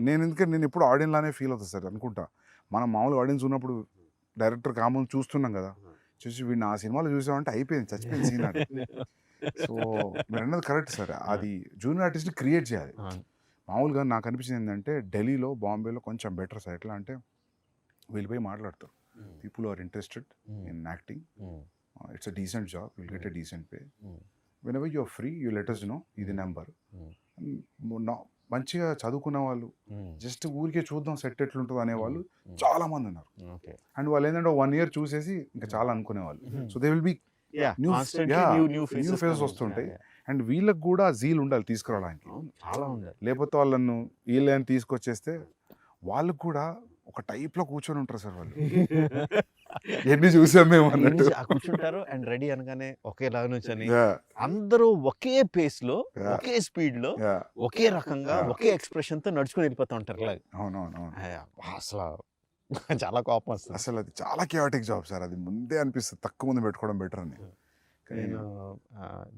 నేను ఎప్పుడు ఆడియన్స్ లానే ఫీల్ అవుతుంది సార్ అనుకుంటా. మనం మామూలు ఆడియన్స్ ఉన్నప్పుడు డైరెక్టర్ కామన్ చూస్తున్నాం కదా, చూసి వీడిని ఆ సినిమాలో చూసామంటే అయిపోయింది, చచ్చిపోయింది సీన్ అంటే. సో మీరు అన్నది కరెక్ట్ సార్, అది జూనియర్ ఆర్టిస్ట్ని క్రియేట్ చేయాలి. మామూలుగా నాకు అనిపించింది ఏంటంటే ఢిల్లీలో బాంబేలో కొంచెం బెటర్ సార్. ఎట్లా అంటే వీళ్ళు పోయి మాట్లాడతారు, people are interested in acting, it's a decent job, will get a decent pay, whenever you're free you let us know ఇది నెంబర్. మంచిగా చదువుకున్న వాళ్ళు జస్ట్ ఊరికే చూద్దాం సెట్ ఎట్లుంటుంది అనేవాళ్ళు చాలా మంది ఉన్నారు. అండ్ వాళ్ళు ఏంటంటే 1 year చూసేసి ఇంకా చాలా అనుకునేవాళ్ళు. So they will be new faces వస్తుంటాయి. అండ్ వీళ్ళకి కూడా జీల్ ఉండాలి తీసుకురావడానికి, లేకపోతే వాళ్ళను వీళ్ళని తీసుకొచ్చేస్తే వాళ్ళకు కూడా ఒక టైప్లో కూర్చొని ఉంటారు సార్ వాళ్ళు. ఎన్ని చూసాం మేము అన్నట్టు కూర్చుంటారు. అండ్ రెడీ అనగానే ఒకేలాగా నుంచని అందరూ ఒకే పేస్ లో, ఒకే స్పీడ్ లో, ఒకే రకంగా, ఒకే ఎక్స్ప్రెషన్ తో నడుచుకుని వెళ్ళిపోతూ ఉంటారు. అవునవును, అసలు చాలా కోపం వస్తుంది. అసలు అది చాలా కియాటిక్ జాబ్ సార్. అది ముందే అనిపిస్తుంది తక్కువ మంది పెట్టుకోవడం బెటర్ అని. నేను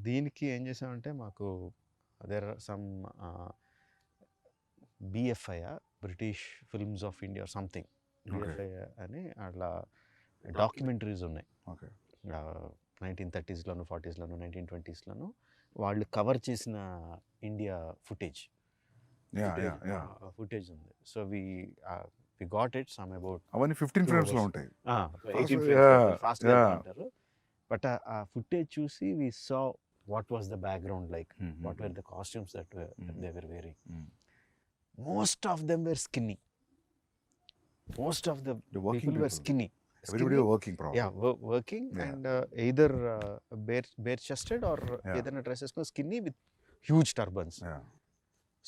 దీనికి ఏం చేసామంటే మాకు there some BFI, British films of India something, BFI అని అట్లా డాక్యుమెంటరీస్ ఉన్నాయి. 1930s, 40s, 1920s వాళ్ళు కవర్ చేసిన ఇండియా ఫుటేజ్ ఉంది. So we got it some about అవన్నీ 15 frames లో ఉంటాయి, 18 frames ఫాస్ట్ గా అంటారు. బట్ ఆ ఫుటేజ్ చూసి we saw what was the background like, what were the costumes that they were wearing. Most of them were skinny. Most of the people were skinny. Everybody were working probably. Yeah, working and either bare chested or either dresses skinny with huge turbans.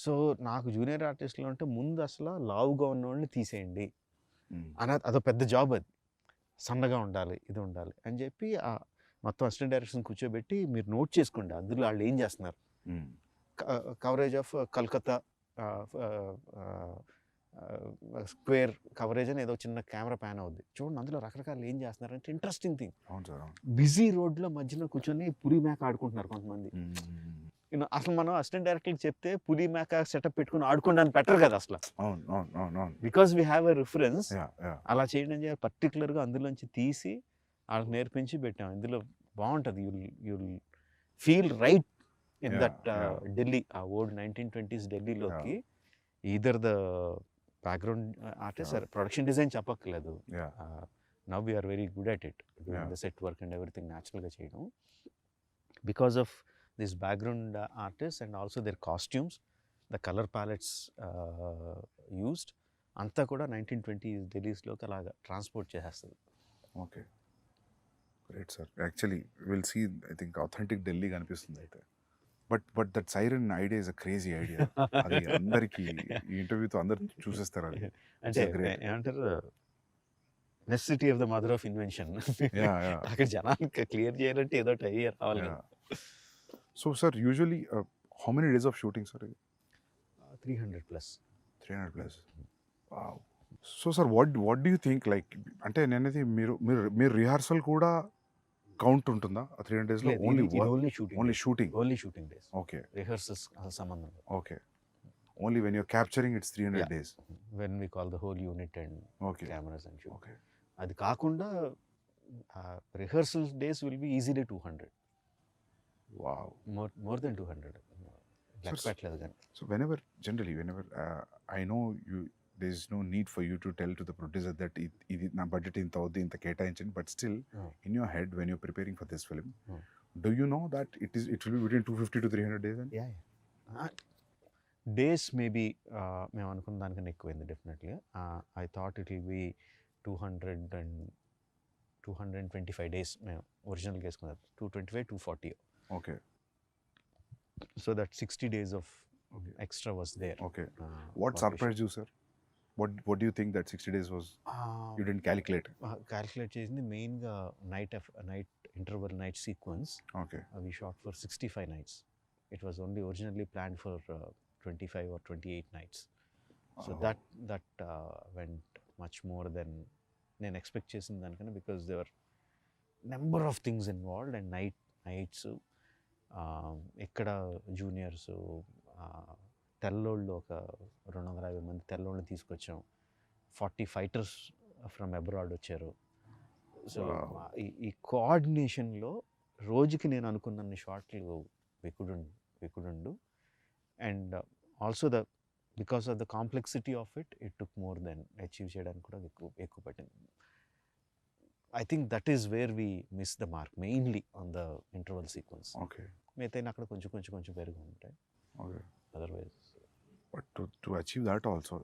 So నాకు junior ఆర్టిస్ట్లో అంటే ముందు అసలు లావుగా ఉన్న వాళ్ళని తీసేయండి అని, అదో పెద్ద జాబ్. అది సన్నగా ఉండాలి, ఇది ఉండాలి అని చెప్పి మొత్తం అసిస్టెంట్ డైరెక్షన్ కూర్చోబెట్టి మీరు నోట్ చేసుకోండి అందులో వాళ్ళు ఏం చేస్తున్నారు. Coverage of Calcutta square coverage అని ఏదో చిన్న కెమెరా ప్యాన్ అవుద్ది, చూడండి అందులో రకరకాలు ఏం చేస్తున్నారు అంటే ఇంట్రెస్టింగ్ థింగ్. బిజీ రోడ్లో మధ్యలో కూర్చొని పులి మేక ఆడుకుంటున్నారు కొంతమంది. అసలు మనం అసిస్టెంట్ డైరెక్టర్కి చెప్తే పులి మేక సెటప్ పెట్టుకుని ఆడుకోండి అని పెట్టరు కదా అసలు, because we have a reference. అలా చేయడం పర్టికులర్గా అందులోంచి తీసి వాళ్ళకి నేర్పించి పెట్టాం. ఇందులో బాగుంటుంది, you'll feel right in that Delhi, old 1920s ఢిల్లీలోకి either the background artist or production design చెప్పక్కర్లేదు. Now we are very good at it, doing the set work and everything natural గా చేయడం, because of this background artists and also their costumes, the color palettes used అంతా కూడా 1920s ఢిల్లీస్లోకి అలాగా transport చేసేస్తుంది. Okay, great sir. Actually will see, I think authentic Delhi కనిపిస్తుంది అయితే. But that siren idea is a crazy idea. అది అందరికి ఈ ఇంటర్వ్యూతో అందరు చూసేస్తారు. అది అంటే ఏమంటారు, necessity of the mother of invention. అక్కడ జనానికి క్లియర్ చేయాలంటే ఏదో ఐడియా రావాలి. So sir usually how many days of shooting sir? 300+. 300+. Wow. So sir what do you think, like అంటే నేనైతే మీరు రిహార్సల్ కూడా కౌంట్ ఉంటుందా 300 days లో? Only shooting days. Okay, rehearsals సంబంధం. Okay, only when you're capturing it's 300 days. When we call the whole unit and cameras and shoot. Okay, అది కాకుండా rehearsal days will be easily 200. Wow, more than 200 లెక్క పెట్టలేదు కానీ. So whenever generally I know there is no need for you to tell to the producer that ఇది నా budget ఇంత అవుద్ది ఇంత కేటాయించండి, but still in your head when you're preparing for this film, do you know that it will be between 250 to 300 days? And days maybe మేము అనుకున్న దానికన్నా ఎక్కువైంది definitely. I thought it will be 225 days మేము ఒరిజినల్గా వేసుకున్నది. 225, 240. Okay. So that 60 days of extra was there. Okay. What surprised you, sir? What do you think that 60 days was? You didn't calculate? Calculate చేసింది మెయిన్గా night interval night sequence. Okay. We shot for 65 nights. It was only originally planned for 25 or 28 nights. So that went much more than నేను expect చేసిన దానికన్నా, because there were number of things involved and nights ఇక్కడ juniors తెల్లోళ్ళు ఒక 250 మంది తెల్లోళ్ళని తీసుకొచ్చాం. 40 fighters from abroad వచ్చారు. So ఈ కోఆర్డినేషన్లో రోజుకి నేను అనుకున్న షార్ట్లు we couldn't do. And also because of the complexity of it took more than achieve చేయడానికి కూడా ఎక్కువ పట్టింది. I think that is where we missed the mark, mainly on the interval sequence. Okay. మిగతా అక్కడ కొంచెం పెరుగు ఉంటాయి. Okay. Otherwise. But to achieve that also,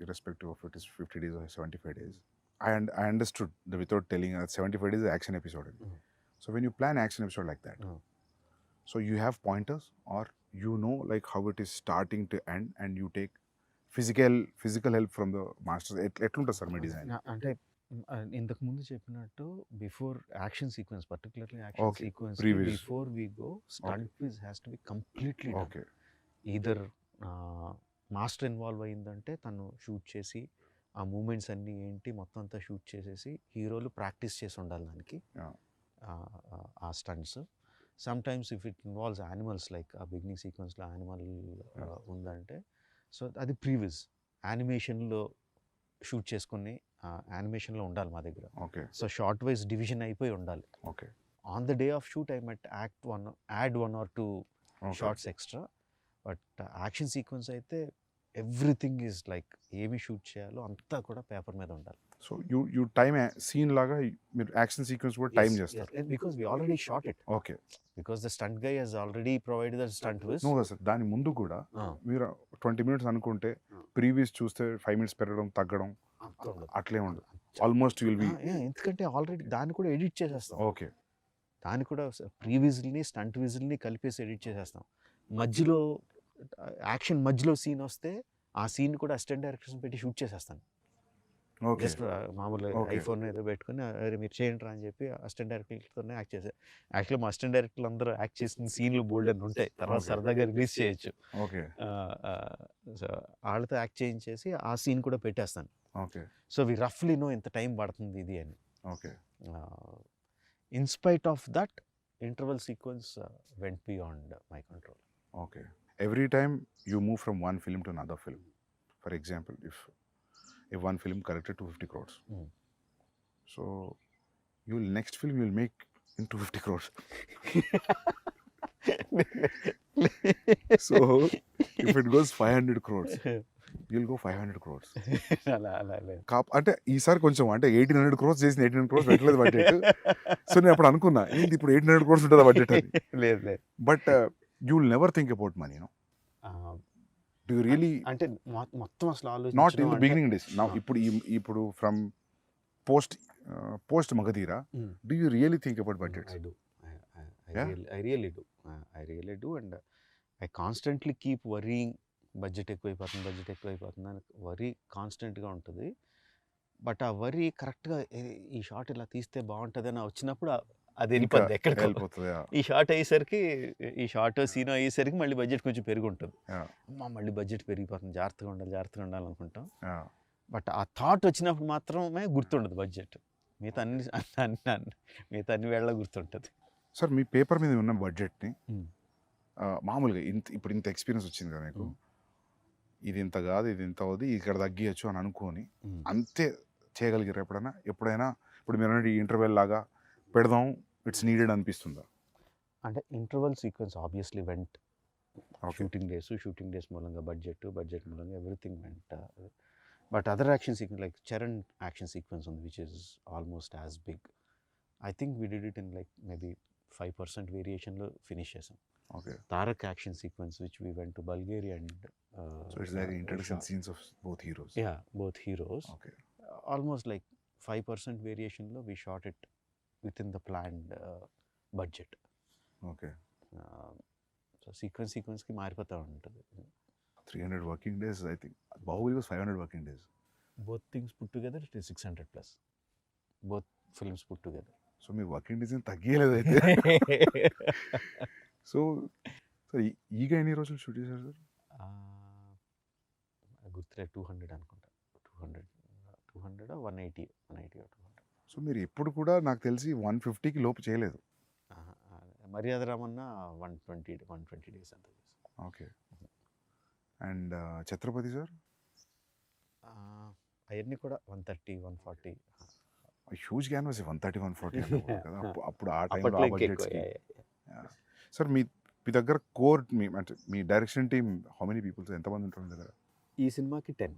irrespective of it is 50 days or 75 days, I understood without telling 75 days is action episode. So when you plan action episode like that, so you have pointers, or you know like how it is starting to end, and you take physical help from the masters. ఎట్లుంటుంది sir మీ design? అంటే ఇంతకు ముందు చెప్పినట్టు before action sequence, particularly action sequence before we go, stunt quiz has to be completely okay. Either master involve అయిందంటే తను shoot చేసి ఆ మూమెంట్స్ అన్నీ ఏంటి మొత్తం అంతా షూట్ చేసేసి హీరోలు ప్రాక్టీస్ చేసి ఉండాలి దానికి ఆ stunts. Sometimes if it involves animals, like ఆ బిగినింగ్ సీక్వెన్స్లో యానిమల్ ఉందంటే, సో అది ప్రీవిజ్ యానిమేషన్లో షూట్ చేసుకుని యానిమేషన్లో ఉండాలి మా దగ్గర. Okay. So shot wise division అయిపోయి ఉండాలి. Okay. On the day of shoot I might add 1 or 2 shots extra. But action sequence అయితే ఎవ్రీథింగ్ ఈజ్ లైక్ ఏమి షూట్ చేయాలో అంతా కూడా పేపర్ మీద ఉండాలి. సో యూ టైమ్ సీన్ లాగా మీరు యాక్షన్ సీక్వెన్స్ కూడా టైం చేస్తారు? Because we already shot it. Okay. Because the stunt guy has already provided the stunt viz. No sir, దాని ముందు కూడా మీరు 20 minutes అనుకుంటే ప్రీవియస్ చూస్తే 5 minutes పెరగడం తగ్గడం అట్లే ఉండదు. ఆల్మోస్ట్ విల్ బి, ఎందుకంటే ఆల్రెడీ దాన్ని కూడా ఎడిట్ చేసేస్తాం. ఓకే. దాన్ని కూడా ప్రీవిజ్ని స్టంట్ విజిల్ని కలిపేసి ఎడిట్ చేసేస్తాం. మధ్యలో యాక్షన్ మధ్యలో సీన్ వస్తే ఆ సీన్ కూడా అసిస్టెంట్ డైరెక్టర్స్ పెట్టి షూట్ చేసేస్తాను. జస్ట్ మామూలుగా ఐఫోన్ ఏదో పెట్టుకుని మీరు చేయండి రా అని చెప్పి అసిస్టెంట్ డైరెక్టర్తోనే యాక్ట్ చేశారు. యాక్చువల్లీ మా అసిస్టెంట్ డైరెక్టర్లు అందరూ యాక్ట్ చేసిన సీన్లు బోల్డ్ అని ఉంటాయి, తర్వాత సరదాగా రిలీజ్ చేయొచ్చు. ఓకే. సో వాళ్ళతో యాక్ట్ చేయించేసి ఆ సీన్ కూడా పెట్టేస్తాను. ఓకే. సో వి రఫ్లీ నో ఇంత టైం పడుతుంది ఇది అని. Okay. In spite of that interval sequence vent beyond my control. Okay. Every time you move from one film to another film, for example, if one film collected 250 crores, so next film you'll make in 250 crores. So if it goes 500 crores, you'll go 500 crores. అంటే ఈసారి కొంచెం అంటే 1800 crores చేసిన 1800 crores పెట్టలేదు budget. So నేను అప్పుడు అనుకున్నా ఏంటి ఇప్పుడు 1800 crores ఉంటుందా బడ్జెట్ అని. లేదు. But you will never think about money, no? Do you really? అంటే మొత్తం అసలు ఆలోచన not in the beginning days. Now ఇప్పుడు from post Magadhira, do you really think about budgets? I do. I really do, and I constantly keep worrying. Budget ఎక్కువైపోతుంది అని worry కాన్స్టెంట్గా ఉంటుంది. But ఆ వరీ కరెక్ట్గా ఈ షాట్ ఇలా తీస్తే బాగుంటుంది అని వచ్చినప్పుడు అది వెళ్ళిపోద్ది ఎక్కడికి వెళ్ళిపోతుంది. ఈ షార్ట్ అయ్యేసరికి ఈ షార్ట్ సీన్ అయ్యేసరికి మళ్ళీ బడ్జెట్ కొంచెం పెరిగి ఉంటుంది. మళ్ళీ బడ్జెట్ పెరిగిపోతుంది, జాగ్రత్తగా ఉండాలి అనుకుంటాం. బట్ ఆ థాట్ వచ్చినప్పుడు మాత్రమే గుర్తుండదు బడ్జెట్. మిగతా అన్ని వేళ గుర్తుంటుంది. సార్ మీ పేపర్ మీద ఉన్న బడ్జెట్ని మామూలుగా ఇప్పుడు ఇంత ఎక్స్పీరియన్స్ వచ్చింది కదా మీకు, ఇది ఇంత కాదు ఇది ఇంత అవుతుంది ఇక్కడ తగ్గియచ్చు అని అనుకోని అంతే చేయగలిగారు ఎప్పుడైనా? ఇప్పుడు మీరు ఇంటర్వెల్ లాగా పెడదాం ఇట్స్ నీడెడ్ అనిపిస్తుందా? అంటే interval sequence obviously went. Shooting days మూలంగా బడ్జెట్ మూలంగా everything went. But other action sequence like Charan action sequence ఉంది which is almost as big. I think we did it in like maybe 5% వేరియేషన్లో finish చేసాం. Okay. Tarak action sequence which we went to Bulgaria and so it's like introduction scenes of both heroes. Yeah both heroes. Okay. Almost like 5% వేరియేషన్లో we shot it with in the planned budget. Okay. So సీక్వెన్స్కి మారిపోతూ ఉంటుంది. 300 working days I think. Baahubali was 500 working days. Both things put together it is 600+. Both films put together. So మీ working days ఏం తగ్గలేదు అయితే. So sir ఈగ ఎన్ని రోజులు షూట్ చేశారు సార్? గుర్తులేదు 200 అనుకుంటా. 200 180 200. సో మీరు ఎప్పుడు కూడా నాకు తెలిసి 150కి లోపు చేయలేదు. మర్యాద రామన్న 120 డేస్ అంత. ఓకే. And Chatrapati sir? అవన్నీ కూడా 130 140. హ్యూజ్ క్యాన్వాస్ 130 140 కదా అప్పుడు ఆ టైంలో ఆ బడ్జెట్స్కి. సార్ మీ దగ్గర కోర్ అంటే మీ direction team how many peoples, ఎంతమంది ఉంటారు మీ దగ్గర? ఈ సినిమాకి 10.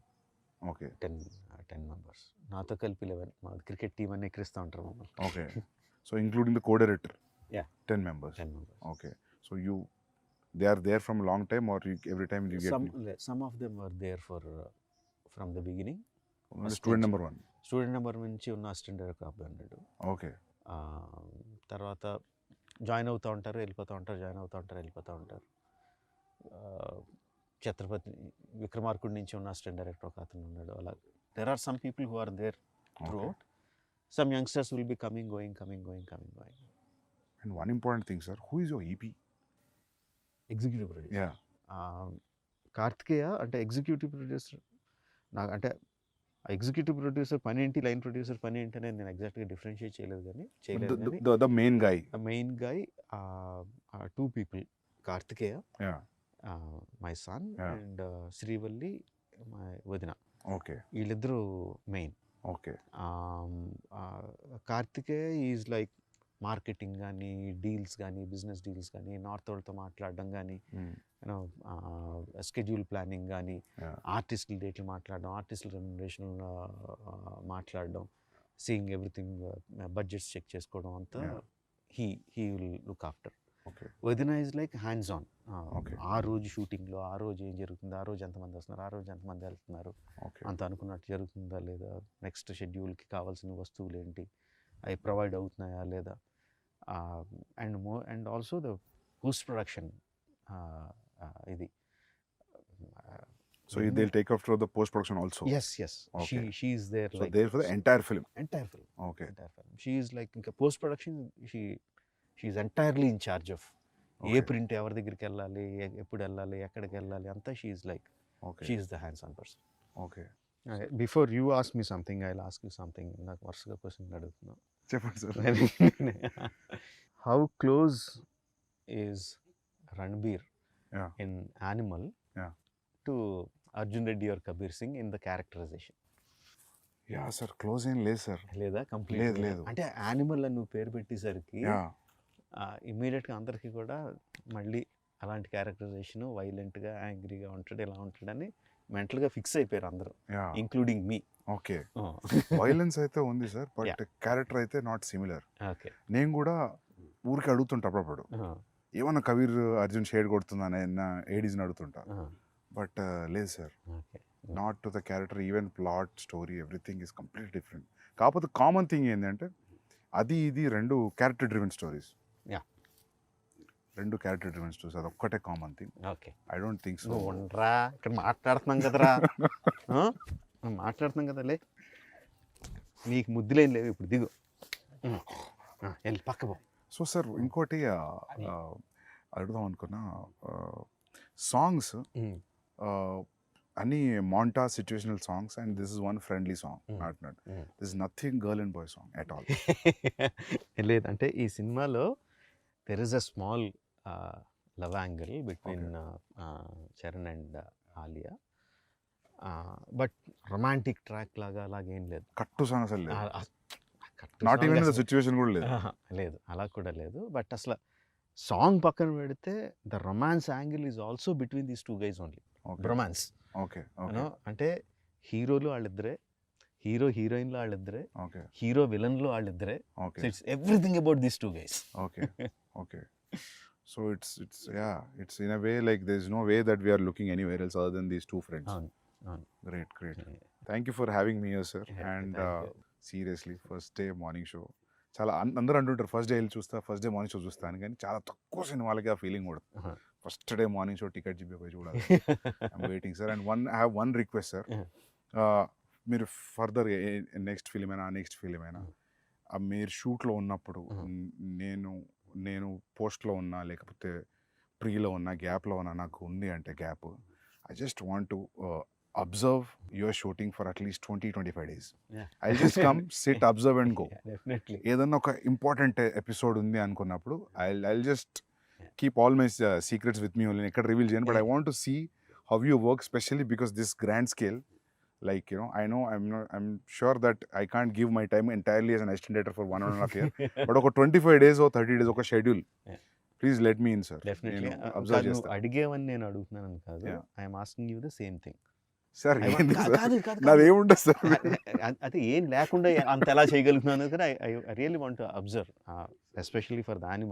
ఓకే. 10 మెంబర్స్, నాతో కలిపి 11. మా క్రికెట్ టీం అని ఎక్కిరిస్తూ ఉంటారు మమ్మల్ని. Okay. So including the co director? Yeah. 10 members. Okay. So they are there from a long time, or every time you get some of them were there from the beginning. Student number 1. Student number నుంచి ఉన్న assistant director అబ్బాయి అన్నాడు. Okay. తర్వాత join అవుతూ ఉంటారు, వెళ్ళిపోతూ ఉంటారు, join అవుతూ ఉంటారు, వెళ్ళిపోతూ ఉంటారు. ఛత్రపతి విక్రమార్కుడి నుంచి ఉన్న అసిస్టెంట్ డైరెక్టర్ ఒక అతను ఉన్నాడు. అలా there are some people who are there throughout. Some youngsters will be coming going. And one important thing, sir, who is your EP? Executive producer. Yeah. Karthikeya అంటే ఎగ్జిక్యూటివ్ ప్రొడ్యూసర్. నాకు అంటే executive producer పని ఏంటి, line producer పని ఏంటి అనేది నేను ఎగ్జాక్ట్గా డిఫరెన్షియేట్ చేయలేదు. కానీ the main guy. Main guy 2 people, Karthikeya my son and Srivalli my వదిన. ఓకే. వీళ్ళిద్దరూ main. Okay. Karthikeya is like marketing కానీ, డీల్స్ కానీ, బిజినెస్ డీల్స్ కానీ, నార్త్ వాళ్ళతో మాట్లాడడం కానీ, యూనో స్కెడ్యూల్ ప్లానింగ్ కానీ, ఆర్టిస్టుల డేట్లు మాట్లాడడం, ఆర్టిస్టుల రెమ్యునరేషన్ మాట్లాడడం, సీయింగ్ ఎవ్రీథింగ్, బడ్జెట్స్ చెక్ చేసుకోవడం అంతా హీ విల్ లుక్ ఆఫ్టర్. వదిన ఈజ్ లైక్ హ్యాండ్స్ ఆన్. ఆ రోజు షూటింగ్లో ఆ రోజు ఏం జరుగుతుంది, ఆ రోజు ఎంతమంది వస్తున్నారు, ఆ రోజు ఎంతమంది వెళ్తున్నారు, అంత అనుకున్నట్టు జరుగుతుందా లేదా, నెక్స్ట్ షెడ్యూల్కి కావాల్సిన వస్తువులు ఏంటి, అవి ప్రొవైడ్ అవుతున్నాయా లేదా, and also the post production. ఇది So they'll take after the post production also? Yes. Okay. She is there. So like there for the entire film? Okay. Entire film. She is like in post production, she is entirely in charge of ఏ print ఎవరి దగ్గరికి వెళ్ళాలి, ఎప్పుడు వెళ్ళాలి, ఎక్కడికి వెళ్ళాలి అంతా. She is like she is the hands on person. Okay. Before you ask me something, I will ask you something. నాకు వరుసగా క్వశ్చన్ అడుగుతున్నాను. చెప్పండి sir. How close is Ranbir in Animal to Arjun Reddy or Kabir Singh in the characterization? Yeah sir, close ఏం లేదు sir. లేదా? Complete లేదు. అంటే animal అని నువ్వు పేరు పెట్టేసరికి ఇమ్మీడియట్గా అందరికీ కూడా మళ్ళీ అలాంటి క్యారెక్టరైజేషన్, వైలెంట్గా, యాంగ్రీగా ఉంటాడు, ఇలా ఉంటాడని మెంటల్గా ఫిక్స్ అయిపోయారు అందరూ, ఇంక్లూడింగ్ మీ. ఓకే. వైలెన్స్ అయితే ఉంది సార్, బట్ క్యారెక్టర్ అయితే నాట్ సిమిలర్. ఓకే. నేను కూడా ఊరికి అడుగుతుంటా అప్పుడప్పుడు, ఏమన్నా కబీర్ అర్జున్ షేడ్ కొడుతుందని ఏడీస్ని అడుగుతుంటా. బట్ లేదు sir, not to the character. Even plot, story, everything is complete different. కాకపోతే కామన్ థింగ్ ఏంటంటే అది ఇది రెండు క్యారెక్టర్ డ్రివెన్ స్టోరీస్. రెండు క్యారెక్టర్ డ్రివెన్ స్టోరీస్, అది ఒక్కటే common thing. Okay. I don't think so. ఉండరా, ఇక్కడ మాట్లాడుతున్నాం కదరా, మాట్లాడుతున్నాం కదా, లే నీకు ముద్దులేం లేవు, ఇప్పుడు దిగు, వెళ్ళి పక్క పో. సో సార్ ఇంకోటి అడుగుదాం అనుకున్నా, సాంగ్స్ అన్ని మాంటా situational songs, and this is one friendly song, not this is nothing girl and boy song at all. లేదంటే ఈ సినిమాలో there is a small love angle between Charan and Alia, but romantic track లాగా అలాగేం లేదు. కట్టు song అసలు లేదు, not even the situation కూడా లేదు. లేదు, అలా కూడా లేదు. బట్ అసలు సాంగ్ పక్కన పెడితే the romance angle is also between these 2 guys only. Romance. Okay. అంటే హీరోలు వాళ్ళిద్దరే, హీరో హీరోయిన్లు వాళ్ళిద్దరే, ఓకే హీరో విలన్లు వాళ్ళిద్దరే. Okay so it's everything about these two guys. Okay okay so it's in a way like there's no way that we are looking anywhere else other than these two friends. అవును అవును. Great. Thank you for having me here, sir. Yeah, And thank you. seriously, first day morning show చాలా అందరూ అంటుంటారు first day వెళ్ళి చూస్తా, first day morning show చూస్తాను, కానీ చాలా తక్కువ సినిమాలకి ఆ ఫీలింగ్ కూడా. Uh-huh. First day morning show ticket చెప్పి చూడాలి. I'm waiting sir. And I have one request sir. మీరు ఫర్దర్ నెక్స్ట్ ఫిలిం అయినా మీరు షూట్లో ఉన్నప్పుడు నేను పోస్ట్లో ఉన్నా లేకపోతే ప్రీలో ఉన్నా గ్యాప్లో ఉన్నా, నాకు ఉంది అంటే gap, I just want to observe your shooting for at least 20-25 days. I just come sit observe and go. Definitely. ఏదన్నా ఒక ఇంపార్టెంట్ ఎపిసోడ్ ఉంది అనుకున్నప్పుడు I just keep all my secrets with me only. ఎక్కడ రివీల్ చేయను, but I want to see how you work, specially because this grand scale. Like, you know, I'm sure that I can't give my time entirely as an assistant director for 1.5 year. But ఒక 25 days or 30 days ఒక schedule, please let me in sir. Definitely. Observe నువ్వు చేస్తాను అడిగేవని నేను అడుగుతున్నాను కాదు, I'm asking you the same thing. Sir. కాదు నాదేముండదు sir. అదే ఏం లేకుండా అంత ఎలా చేయగలుగుతున్నాను కదా. I really want to observe, especially for the animal.